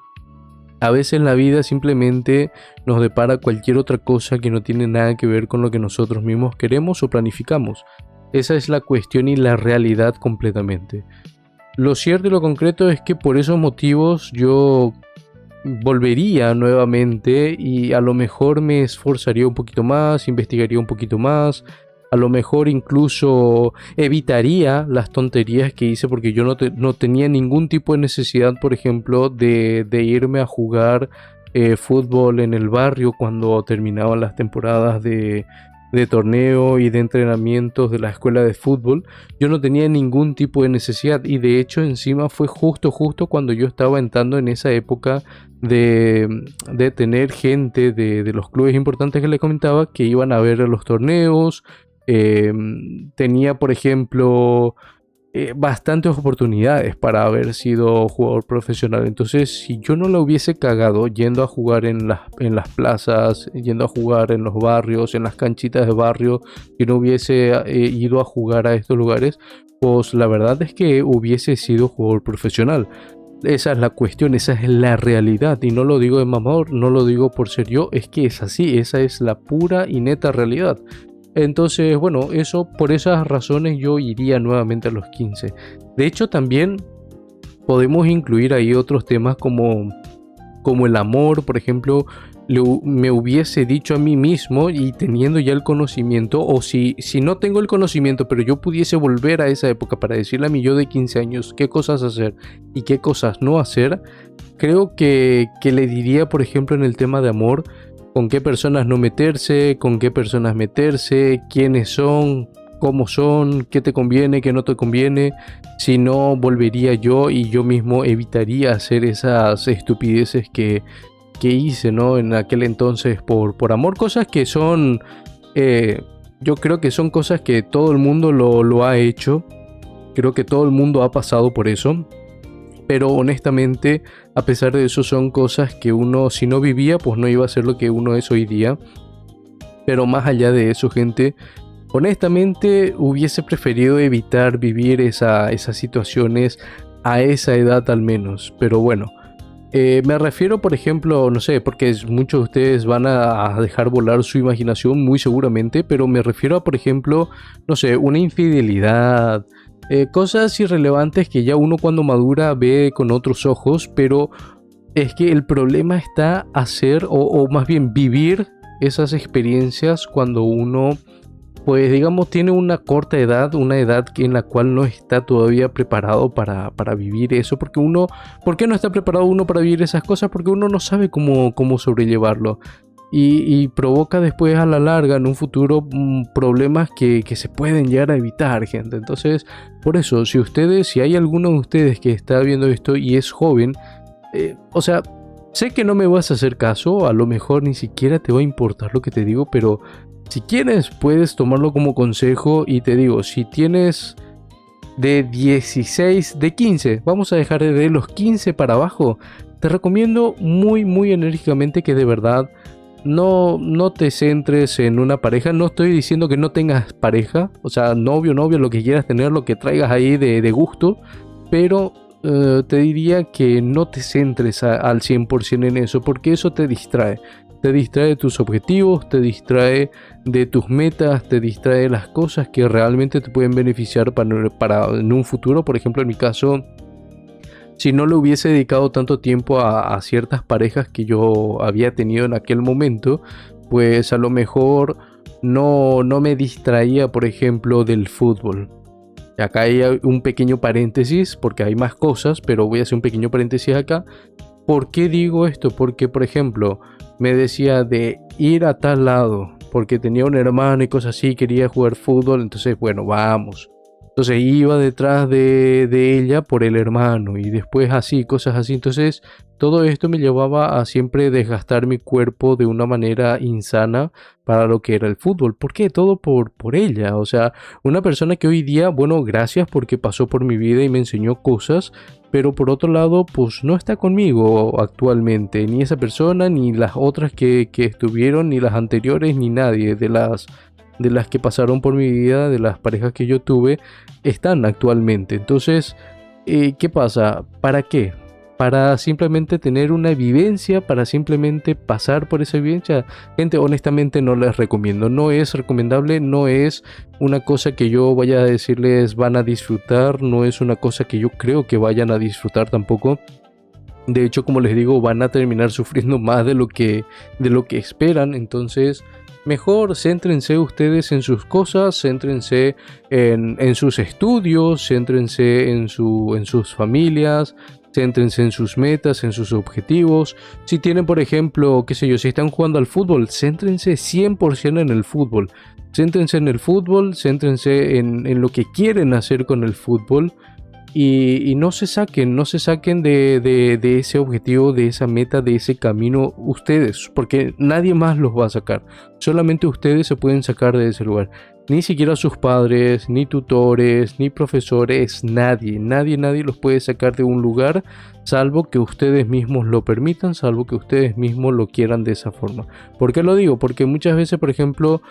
a veces la vida simplemente nos depara cualquier otra cosa que no tiene nada que ver con lo que nosotros mismos queremos o planificamos. Esa es la cuestión y la realidad completamente. Lo cierto y lo concreto es que por esos motivos yo volvería nuevamente y a lo mejor me esforzaría un poquito más, investigaría un poquito más. A lo mejor incluso evitaría las tonterías que hice porque yo no tenía ningún tipo de necesidad, por ejemplo, de irme a jugar fútbol en el barrio cuando terminaban las temporadas de torneo y de entrenamientos de la escuela de fútbol. Yo no tenía ningún tipo de necesidad y de hecho encima fue justo cuando yo estaba entrando en esa época de tener gente de los clubes importantes que le comentaba que iban a ver los torneos. Tenía, por ejemplo, bastantes oportunidades para haber sido jugador profesional. Entonces, si yo no la hubiese cagado yendo a jugar en las plazas, yendo a jugar en los barrios, en las canchitas de barrio, y no hubiese ido a jugar a estos lugares, pues la verdad es que hubiese sido jugador profesional. Esa es la cuestión, esa es la realidad, y no lo digo de mamador, no lo digo por ser yo, es que es así, esa es la pura y neta realidad. Entonces, bueno, por esas razones yo iría nuevamente a los 15. De hecho, también podemos incluir ahí otros temas como el amor, por ejemplo. Me hubiese dicho a mí mismo, y teniendo ya el conocimiento, o si no tengo el conocimiento, pero yo pudiese volver a esa época para decirle a mi yo de 15 años qué cosas hacer y qué cosas no hacer, creo que le diría, por ejemplo, en el tema de amor, con qué personas no meterse, con qué personas meterse, quiénes son, cómo son, qué te conviene, qué no te conviene. Si no, volvería yo y yo mismo evitaría hacer esas estupideces que hice, ¿no? En aquel entonces por amor, cosas que son, yo creo que son cosas que todo el mundo lo ha hecho. Creo que todo el mundo ha pasado por eso. Pero honestamente, a pesar de eso, son cosas que uno, si no vivía, pues no iba a ser lo que uno es hoy día. Pero más allá de eso, gente, honestamente hubiese preferido evitar vivir esas situaciones a esa edad al menos. Pero bueno, me refiero, por ejemplo, no sé, porque muchos de ustedes van a dejar volar su imaginación muy seguramente, pero me refiero a, por ejemplo, no sé, una infidelidad, cosas irrelevantes que ya uno cuando madura ve con otros ojos, pero es que el problema está hacer o más bien vivir esas experiencias cuando uno, pues digamos, tiene una corta edad, una edad en la cual no está todavía preparado para vivir eso, porque uno, ¿por qué no está preparado uno para vivir esas cosas? Porque uno no sabe cómo sobrellevarlo. Y provoca después a la larga, en un futuro, problemas que se pueden llegar a evitar, gente. Entonces, por eso, si hay alguno de ustedes que está viendo esto y es joven, o sea, sé que no me vas a hacer caso, a lo mejor ni siquiera te va a importar lo que te digo, pero si quieres puedes tomarlo como consejo y te digo, si tienes de 16, de 15, vamos a dejar de los 15 para abajo, te recomiendo muy enérgicamente que de verdad no te centres en una pareja. No estoy diciendo que no tengas pareja, o sea, novio, lo que quieras tener, lo que traigas ahí de gusto, pero te diría que no te centres al 100% en eso, porque eso te distrae. Te distrae de tus objetivos, te distrae de tus metas, te distrae de las cosas que realmente te pueden beneficiar para en un futuro. Por ejemplo, en mi caso, si no le hubiese dedicado tanto tiempo a ciertas parejas que yo había tenido en aquel momento, pues a lo mejor no me distraía, por ejemplo, del fútbol. Acá hay un pequeño paréntesis, porque hay más cosas, pero voy a hacer un pequeño paréntesis acá. ¿Por qué digo esto? Porque, por ejemplo, me decía de ir a tal lado, porque tenía un hermano y cosas así, quería jugar fútbol, entonces, bueno, vamos. Entonces iba detrás de ella por el hermano y después así, cosas así. Entonces todo esto me llevaba a siempre desgastar mi cuerpo de una manera insana para lo que era el fútbol. ¿Por qué? Todo por ella. O sea, una persona que hoy día, bueno, gracias porque pasó por mi vida y me enseñó cosas, pero por otro lado, pues no está conmigo actualmente. Ni esa persona, ni las otras que estuvieron, ni las anteriores, ni nadie de las que pasaron por mi vida, de las parejas que yo tuve, están actualmente. Entonces, ¿qué pasa? ¿Para qué? Para simplemente tener una vivencia, para simplemente pasar por esa vivencia. Gente, honestamente no les recomiendo, no es recomendable, no es una cosa que yo vaya a decirles van a disfrutar, no es una cosa que yo creo que vayan a disfrutar tampoco. De hecho, como les digo, van a terminar sufriendo más de lo que esperan. Entonces, mejor céntrense ustedes en sus cosas, céntrense en sus estudios, céntrense en sus familias, céntrense en sus metas, en sus objetivos. Si tienen, por ejemplo, qué sé yo, si están jugando al fútbol, céntrense 100% en el fútbol. Céntrense en el fútbol, céntrense en lo que quieren hacer con el fútbol. Y no se saquen de ese objetivo, de esa meta, de ese camino ustedes, porque nadie más los va a sacar. Solamente ustedes se pueden sacar de ese lugar. Ni siquiera sus padres, ni tutores, ni profesores, nadie los puede sacar de un lugar, salvo que ustedes mismos lo permitan, salvo que ustedes mismos lo quieran de esa forma. ¿Por qué lo digo? Porque muchas veces, por ejemplo,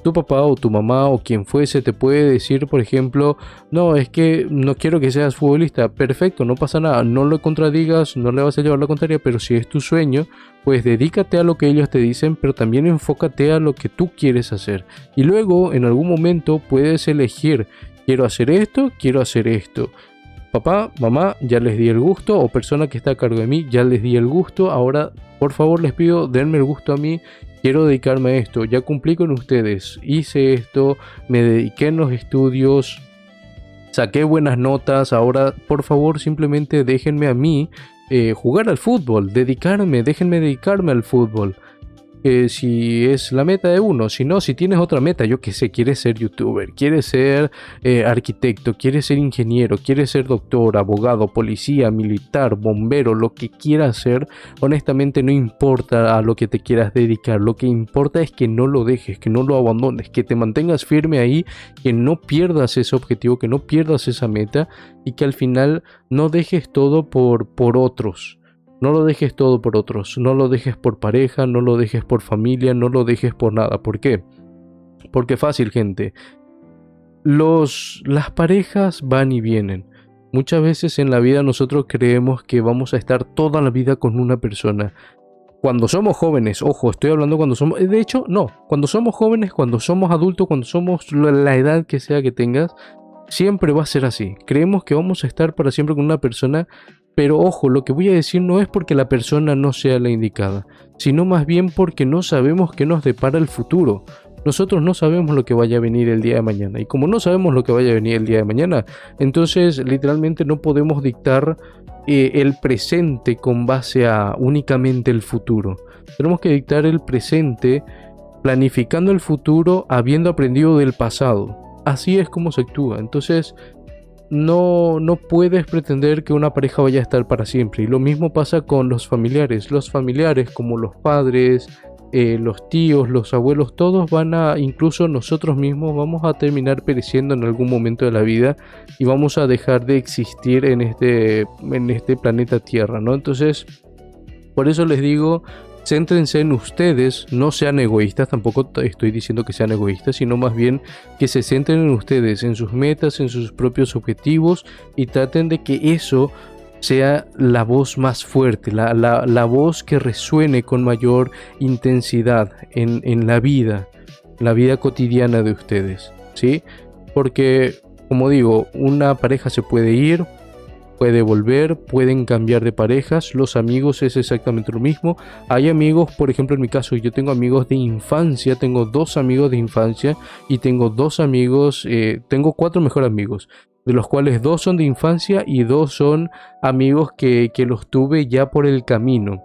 tu papá o tu mamá o quien fuese te puede decir, por ejemplo, no, es que no quiero que seas futbolista. Perfecto, no pasa nada, no lo contradigas, no le vas a llevar la contraria, pero si es tu sueño, pues dedícate a lo que ellos te dicen, pero también enfócate a lo que tú quieres hacer. Y luego, en algún momento, puedes elegir, quiero hacer esto, quiero hacer esto. Papá, mamá, ya les di el gusto, o persona que está a cargo de mí, ya les di el gusto, ahora por favor les pido, denme el gusto a mí, quiero dedicarme a esto, ya cumplí con ustedes, hice esto, me dediqué en los estudios, saqué buenas notas, ahora por favor simplemente déjenme a mí jugar al fútbol, déjenme dedicarme al fútbol. si es la meta de uno. Si no, si tienes otra meta, yo qué sé, quieres ser youtuber, quieres ser arquitecto, quieres ser ingeniero, quieres ser doctor, abogado, policía, militar, bombero, lo que quieras ser, honestamente no importa a lo que te quieras dedicar. Lo que importa es que no lo dejes, que no lo abandones, que te mantengas firme ahí, que no pierdas ese objetivo, que no pierdas esa meta y que al final no dejes todo por otros. No lo dejes todo por otros, no lo dejes por pareja, no lo dejes por familia, no lo dejes por nada. ¿Por qué? Porque fácil, gente. Las parejas van y vienen. Muchas veces en la vida nosotros creemos que vamos a estar toda la vida con una persona. Cuando somos jóvenes, ojo, estoy hablando cuando somos... De hecho, no. Cuando somos jóvenes, cuando somos adultos, cuando somos la edad que sea que tengas, siempre va a ser así. Creemos que vamos a estar para siempre con una persona. Pero ojo, lo que voy a decir no es porque la persona no sea la indicada, sino más bien porque no sabemos qué nos depara el futuro. Nosotros no sabemos lo que vaya a venir el día de mañana. Y como no sabemos lo que vaya a venir el día de mañana, entonces literalmente no podemos dictar el presente con base a únicamente el futuro. Tenemos que dictar el presente planificando el futuro habiendo aprendido del pasado. Así es como se actúa. Entonces... No puedes pretender que una pareja vaya a estar para siempre. Y lo mismo pasa con los familiares. Los familiares como los padres, los tíos, los abuelos, todos van a, incluso nosotros mismos vamos a terminar pereciendo en algún momento de la vida y vamos a dejar de existir en este planeta Tierra, ¿no? Entonces, por eso les digo... Céntrense en ustedes, no sean egoístas, tampoco estoy diciendo que sean egoístas, sino más bien que se centren en ustedes, en sus metas, en sus propios objetivos y traten de que eso sea la voz más fuerte, la voz que resuene con mayor intensidad en la vida cotidiana de ustedes, ¿sí? Porque, como digo, una pareja se puede ir, puede volver, pueden cambiar de parejas, los amigos es exactamente lo mismo. Hay amigos, por ejemplo en mi caso, yo tengo amigos de infancia, tengo 2 amigos de infancia y tengo 2 amigos, tengo 4 mejores amigos, de los cuales 2 son de infancia y 2 son amigos que los tuve ya por el camino.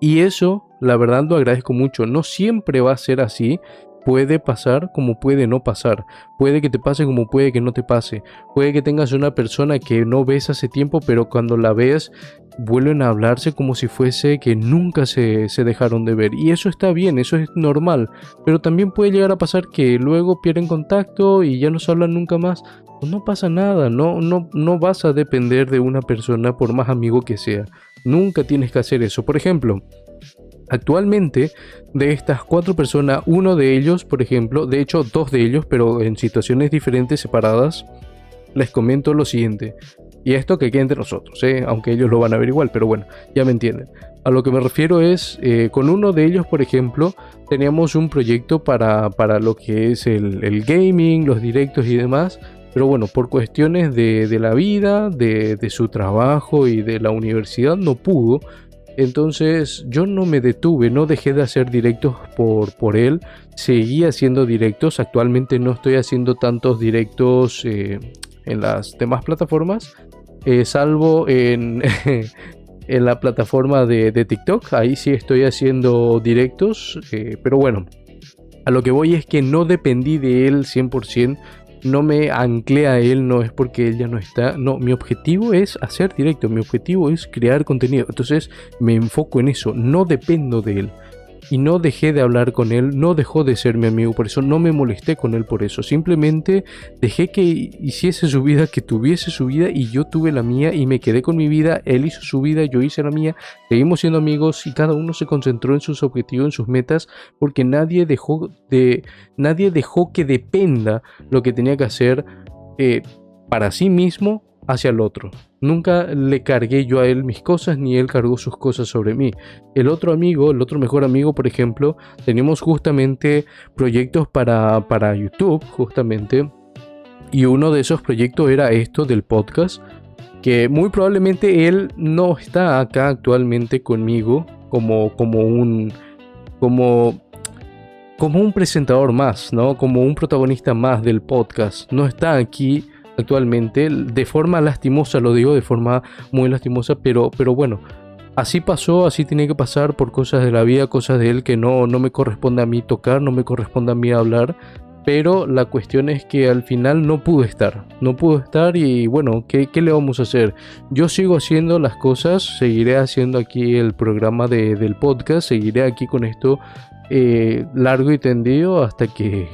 Y eso, la verdad, lo agradezco mucho. No siempre va a ser así. Puede pasar como puede no pasar. Puede que te pase como puede que no te pase. Puede que tengas una persona que no ves hace tiempo, pero cuando la ves vuelven a hablarse como si fuese que nunca se dejaron de ver. Y eso está bien, eso es normal. Pero también puede llegar a pasar que luego pierden contacto y ya no se hablan nunca más. Pues no pasa nada, no vas a depender de una persona por más amigo que sea. Nunca tienes que hacer eso. Por ejemplo, actualmente, de estas 4 personas, uno de ellos, por ejemplo, de hecho 2 de ellos, pero en situaciones diferentes, separadas, les comento lo siguiente. Y esto que quede entre nosotros, aunque ellos lo van a ver igual, pero bueno, ya me entienden. A lo que me refiero es, con uno de ellos, por ejemplo, teníamos un proyecto para lo que es el gaming, los directos y demás. Pero bueno, por cuestiones de la vida, de su trabajo y de la universidad, no pudo. Entonces yo no me detuve, no dejé de hacer directos por él, seguí haciendo directos. Actualmente no estoy haciendo tantos directos en las demás plataformas, salvo en, en la plataforma de TikTok. Ahí sí estoy haciendo directos, pero bueno, a lo que voy es que no dependí de él 100%. No me anclé a él, no es porque él ya no está. No, mi objetivo es hacer directo, mi objetivo es crear contenido. Entonces me enfoco en eso, no dependo de él. Y no dejé de hablar con él, no dejó de ser mi amigo, por eso no me molesté con él por eso. Simplemente dejé que hiciese su vida, que tuviese su vida y yo tuve la mía y me quedé con mi vida. Él hizo su vida, yo hice la mía, seguimos siendo amigos y cada uno se concentró en sus objetivos, en sus metas, porque nadie dejó que dependa lo que tenía que hacer para sí mismo hacia el otro. Nunca le cargué yo a él mis cosas, ni él cargó sus cosas sobre mí. El otro amigo, el otro mejor amigo, por ejemplo, teníamos justamente proyectos para YouTube, justamente. Y uno de esos proyectos era esto del podcast, que muy probablemente él no está acá actualmente conmigo como un presentador más, ¿no? Como un protagonista más del podcast. No está aquí actualmente, de forma lastimosa, lo digo de forma muy lastimosa, pero bueno, así pasó, así tiene que pasar por cosas de la vida, cosas de él que no me corresponde a mí tocar, no me corresponde a mí hablar. Pero la cuestión es que al final no pude estar y bueno, ¿qué le vamos a hacer? Yo sigo haciendo las cosas, seguiré haciendo aquí el programa del podcast, seguiré aquí con esto largo y tendido hasta que,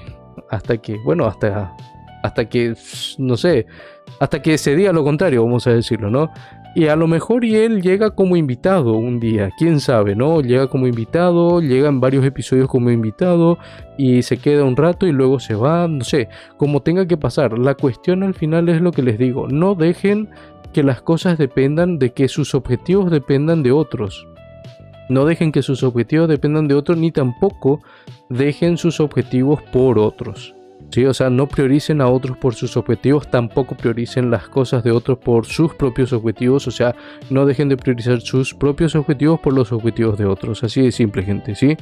no sé, hasta que se diga lo contrario, vamos a decirlo, ¿no? Y a lo mejor y él llega como invitado un día, quién sabe, ¿no? Llega como invitado, llega en varios episodios como invitado y se queda un rato y luego se va, no sé, como tenga que pasar. La cuestión al final es lo que les digo, no dejen que las cosas dependan de que sus objetivos dependan de otros. No dejen que sus objetivos dependan de otros, ni tampoco dejen sus objetivos por otros. Sí, o sea, no prioricen a otros por sus objetivos, tampoco prioricen las cosas de otros por sus propios objetivos, o sea, no dejen de priorizar sus propios objetivos por los objetivos de otros, así de simple, gente, ¿sí?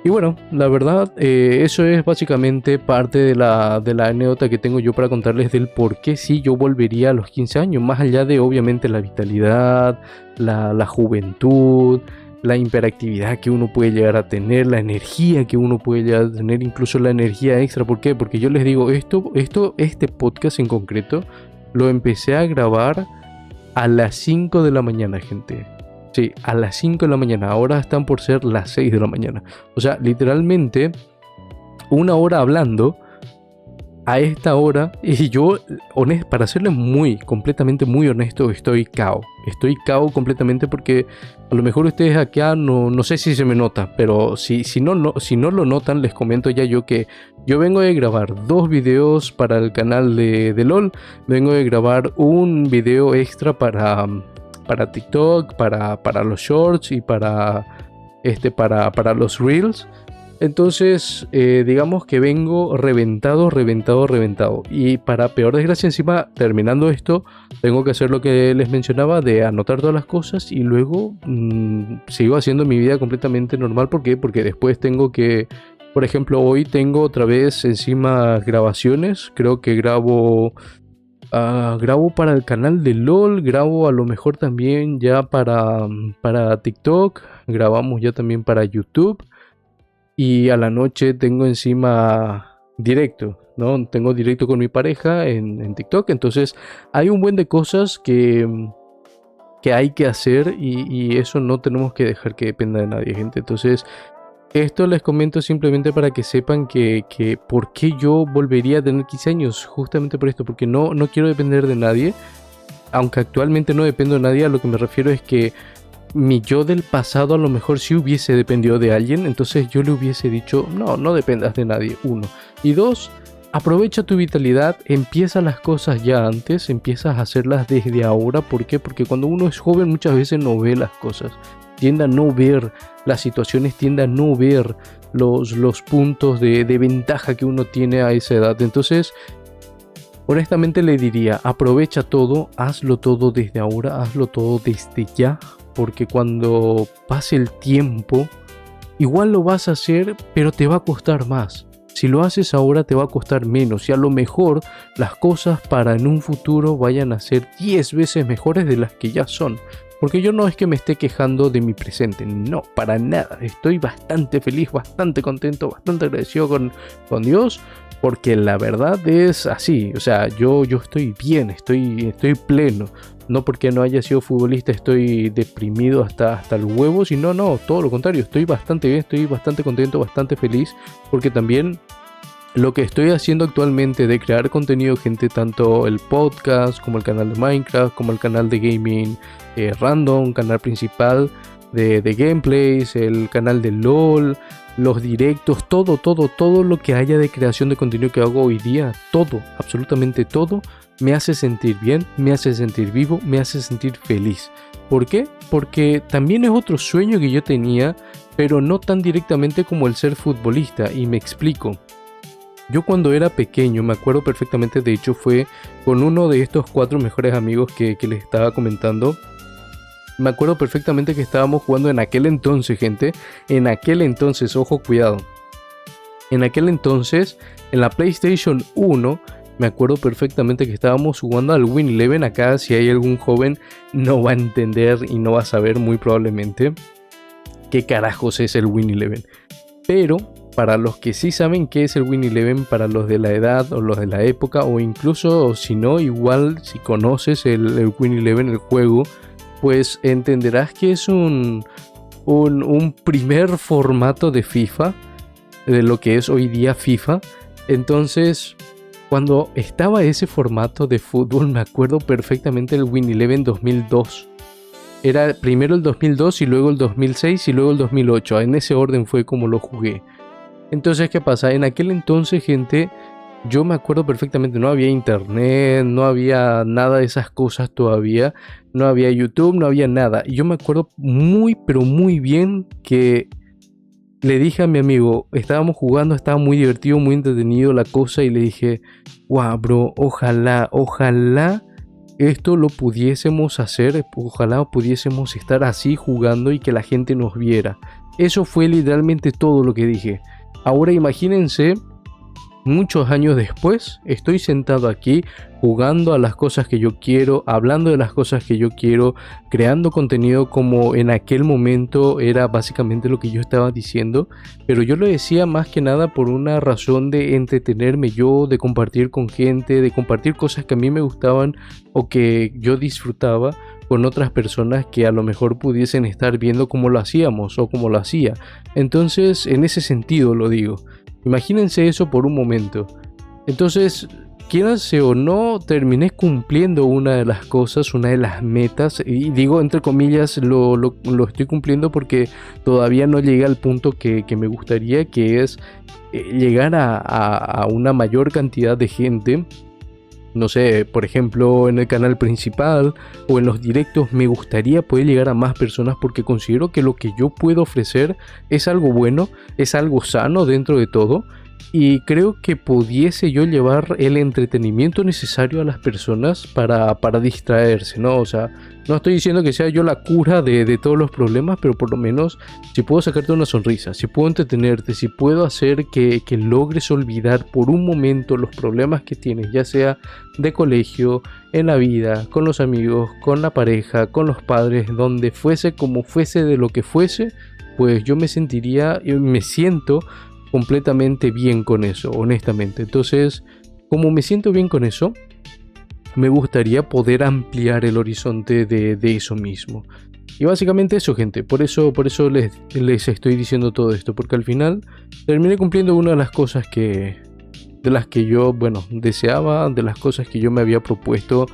Y bueno, la verdad, eso es básicamente parte de la anécdota que tengo yo para contarles del por qué sí yo volvería a los 15 años, más allá de obviamente la vitalidad, la juventud, la hiperactividad que uno puede llegar a tener, la energía que uno puede llegar a tener, incluso la energía extra. ¿Por qué? Porque yo les digo, este podcast en concreto, lo empecé a grabar a las 5 de la mañana, gente. Sí, a las 5 de la mañana. Ahora están por ser las 6 de la mañana. O sea, literalmente, una hora hablando a esta hora. Y yo, para serles completamente muy honesto, estoy cao. Estoy cao completamente porque a lo mejor ustedes acá no sé si se me nota. Pero si no lo notan, les comento ya yo que yo vengo de grabar 2 videos para el canal de LOL. Vengo de grabar un video extra para TikTok, para los shorts y para los reels. Entonces, digamos que vengo reventado. Y para peor desgracia, encima, terminando esto, tengo que hacer lo que les mencionaba, de anotar todas las cosas y luego sigo haciendo mi vida completamente normal. ¿Por qué? Porque después tengo que, por ejemplo, hoy tengo otra vez encima grabaciones. Creo que grabo para el canal de LOL, grabo a lo mejor también ya para TikTok, grabamos ya también para YouTube. Y a la noche tengo encima directo, ¿no? Tengo directo con mi pareja en TikTok. Entonces hay un buen de cosas que hay que hacer y eso no tenemos que dejar que dependa de nadie, gente. Entonces esto les comento simplemente para que sepan que por qué yo volvería a tener 15 años. Justamente por esto, porque no quiero depender de nadie. Aunque actualmente no dependo de nadie, a lo que me refiero es que mi yo del pasado a lo mejor sí hubiese dependido de alguien, entonces yo le hubiese dicho, no dependas de nadie, 1. Y 2, aprovecha tu vitalidad, empieza las cosas ya antes, empiezas a hacerlas desde ahora. ¿Por qué? Porque cuando uno es joven muchas veces no ve las cosas, tiende a no ver las situaciones, tiende a no ver los puntos de ventaja que uno tiene a esa edad. Entonces, honestamente le diría, aprovecha todo, hazlo todo desde ahora, hazlo todo desde ya. Porque cuando pase el tiempo, igual lo vas a hacer, pero te va a costar más. Si lo haces ahora, te va a costar menos. Y a lo mejor las cosas para en un futuro vayan a ser 10 veces mejores de las que ya son. Porque yo no es que me esté quejando de mi presente, no, para nada. Estoy bastante feliz, bastante contento, bastante agradecido con Dios. Porque la verdad es así, o sea, yo estoy bien, estoy pleno. No porque no haya sido futbolista estoy deprimido hasta el huevo, sino no, todo lo contrario, estoy bastante bien, estoy bastante contento, bastante feliz. Porque también lo que estoy haciendo actualmente de crear contenido, gente, tanto el podcast como el canal de Minecraft, como el canal de gaming random, canal principal de gameplays, el canal de LOL, los directos, todo lo que haya de creación de contenido que hago hoy día, todo, absolutamente todo, me hace sentir bien, me hace sentir vivo, me hace sentir feliz. ¿Por qué? Porque también es otro sueño que yo tenía, pero no tan directamente como el ser futbolista, y me explico. Yo cuando era pequeño, me acuerdo perfectamente, de hecho fue con uno de estos 4 mejores amigos que les estaba comentando. Me acuerdo perfectamente que estábamos jugando en aquel entonces, gente. En aquel entonces, ojo, cuidado. En aquel entonces, en la PlayStation 1, Me acuerdo perfectamente que estábamos jugando al Win Eleven. Acá, si hay algún joven, no va a entender y no va a saber muy probablemente qué carajos es el Win Eleven. Pero para los que sí saben qué es el Win Eleven, para los de la edad o los de la época, o incluso si no, igual si conoces el Win Eleven, el juego, pues entenderás que es un primer formato de FIFA, de lo que es hoy día FIFA. Entonces, cuando estaba ese formato de fútbol, me acuerdo perfectamente del Win Eleven 2002. Era primero el 2002 y luego el 2006 y luego el 2008. En ese orden fue como lo jugué. Entonces, ¿qué pasa? En aquel entonces, gente, yo me acuerdo perfectamente, no había internet, no había nada de esas cosas todavía, no había YouTube, no había nada. Y yo me acuerdo muy, pero muy bien que le dije a mi amigo, estábamos jugando, estaba muy divertido, muy entretenido la cosa, y le dije, wow, bro, ojalá esto lo pudiésemos hacer, ojalá pudiésemos estar así jugando y que la gente nos viera. Eso fue literalmente todo lo que dije. Ahora imagínense, muchos años después, estoy sentado aquí jugando a las cosas que yo quiero, hablando de las cosas que yo quiero, creando contenido como en aquel momento era básicamente lo que yo estaba diciendo, pero yo lo decía más que nada por una razón de entretenerme yo, de compartir con gente, de compartir cosas que a mí me gustaban o que yo disfrutaba con otras personas que a lo mejor pudiesen estar viendo cómo lo hacíamos o cómo lo hacía. Entonces, en ese sentido lo digo. Imagínense eso por un momento. Entonces, quieranse o no, terminé cumpliendo una de las cosas, una de las metas. Y digo entre comillas, lo estoy cumpliendo porque todavía no llegué al punto que me gustaría, que es llegar a una mayor cantidad de gente. No sé, por ejemplo, en el canal principal o en los directos, me gustaría poder llegar a más personas porque considero que lo que yo puedo ofrecer es algo bueno, es algo sano dentro de todo, y creo que pudiese yo llevar el entretenimiento necesario a las personas para distraerse, ¿no? O sea, no estoy diciendo que sea yo la cura de todos los problemas, pero por lo menos si puedo sacarte una sonrisa, si puedo entretenerte, si puedo hacer que logres olvidar por un momento los problemas que tienes, ya sea de colegio, en la vida, con los amigos, con la pareja, con los padres, donde fuese, como fuese, de lo que fuese, pues yo me sentiría, me siento completamente bien con eso, honestamente. Entonces, como me siento bien con eso, me gustaría poder ampliar el horizonte de eso mismo. Y básicamente eso, gente. Por eso les estoy diciendo todo esto, porque al final terminé cumpliendo una de las cosas de las que yo, bueno, deseaba, de las cosas que yo me había propuesto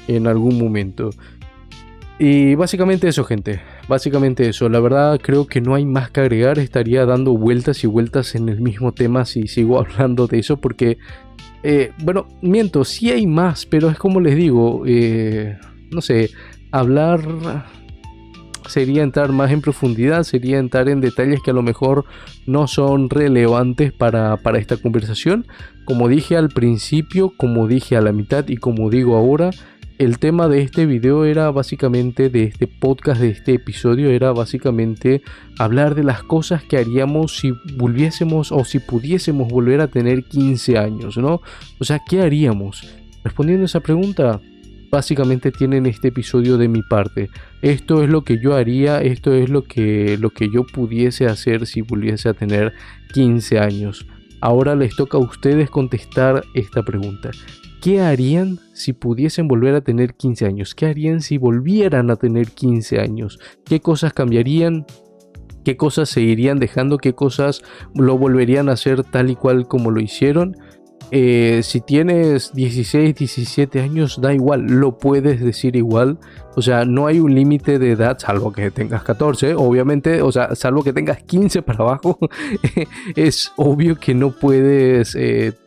en algún momento. Y básicamente eso, gente. Básicamente eso. La verdad creo que no hay más que agregar. Estaría dando vueltas y vueltas en el mismo tema si sigo hablando de eso. Porque, bueno, miento, sí hay más. Pero es como les digo, no sé, hablar sería entrar más en profundidad. Sería entrar en detalles que a lo mejor no son relevantes para esta conversación. Como dije al principio, como dije a la mitad y como digo ahora, el tema de este video era básicamente, de este podcast, de este episodio, era básicamente hablar de las cosas que haríamos si volviésemos o si pudiésemos volver a tener 15 años, ¿no? O sea, ¿qué haríamos? Respondiendo a esa pregunta, básicamente tienen este episodio de mi parte. Esto es lo que yo haría, esto es lo que yo pudiese hacer si volviese a tener 15 años. Ahora les toca a ustedes contestar esta pregunta. ¿Qué harían si pudiesen volver a tener 15 años? ¿Qué harían si volvieran a tener 15 años? ¿Qué cosas cambiarían? ¿Qué cosas seguirían dejando? ¿Qué cosas lo volverían a hacer tal y cual como lo hicieron? Si tienes 16, 17 años, da igual, lo puedes decir igual. O sea, no hay un límite de edad, salvo que tengas 14, obviamente. O sea, salvo que tengas 15 para abajo. Es obvio que no puedes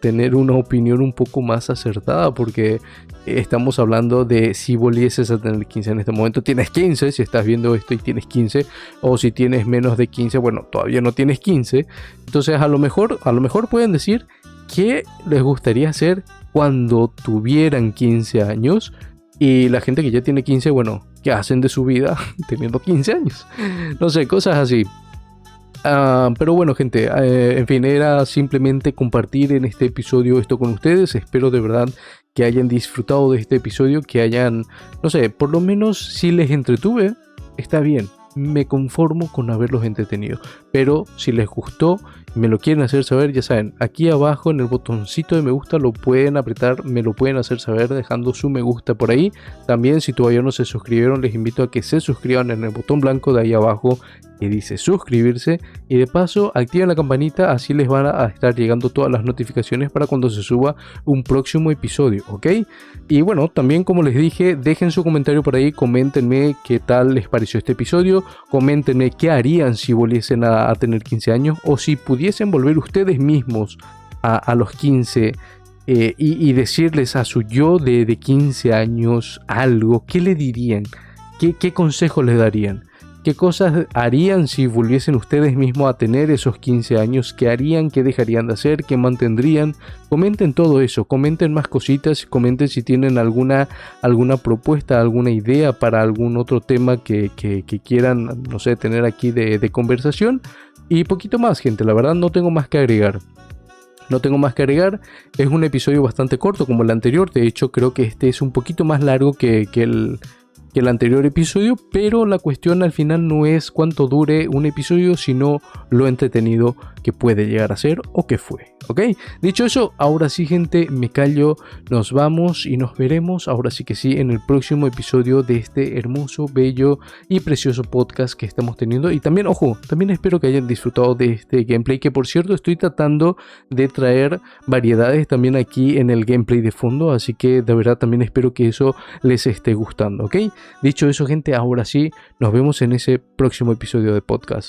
tener una opinión un poco más acertada, porque estamos hablando de si volvieses a tener 15 en este momento. Tienes 15, si estás viendo esto y tienes 15, o si tienes menos de 15, bueno, todavía no tienes 15. Entonces a lo mejor pueden decir qué les gustaría hacer cuando tuvieran 15 años. Y la gente que ya tiene 15, bueno, ¿qué hacen de su vida teniendo 15 años? No sé, cosas así. Pero bueno, gente, en fin, era simplemente compartir en este episodio esto con ustedes. Espero de verdad que hayan disfrutado de este episodio, que hayan, no sé, por lo menos si les entretuve, está bien. Me conformo con haberlos entretenido. Pero si les gustó y me lo quieren hacer saber, ya saben, aquí abajo en el botoncito de me gusta lo pueden apretar, me lo pueden hacer saber dejando su me gusta por ahí. También si todavía no se suscribieron, les invito a que se suscriban en el botón blanco de ahí abajo que dice suscribirse, y de paso activen la campanita, así les van a estar llegando todas las notificaciones para cuando se suba un próximo episodio, ¿ok? Y bueno, también como les dije, dejen su comentario por ahí, coméntenme qué tal les pareció este episodio, coméntenme qué harían si volviesen a tener 15 años, o si pudiesen volver ustedes mismos a los 15 y decirles a su yo de 15 años algo, ¿qué le dirían? ¿Qué consejo les darían? ¿Qué cosas harían si volviesen ustedes mismos a tener esos 15 años? ¿Qué harían? ¿Qué dejarían de hacer? ¿Qué mantendrían? Comenten todo eso, comenten más cositas, comenten si tienen alguna propuesta, alguna idea para algún otro tema que quieran, no sé, tener aquí de conversación. Y poquito más, gente, la verdad no tengo más que agregar. No tengo más que agregar, es un episodio bastante corto como el anterior, de hecho creo que este es un poquito más largo que el anterior episodio, pero la cuestión al final no es cuánto dure un episodio, sino lo entretenido que puede llegar a ser o que fue, ¿ok? Dicho eso, ahora sí, gente, me callo, nos vamos y nos veremos, ahora sí que sí, en el próximo episodio de este hermoso, bello y precioso podcast que estamos teniendo. Y también, ojo, también espero que hayan disfrutado de este gameplay, que por cierto estoy tratando de traer variedades también aquí en el gameplay de fondo, así que de verdad también espero que eso les esté gustando, ¿ok? Dicho eso, gente, ahora sí, nos vemos en ese próximo episodio de podcast.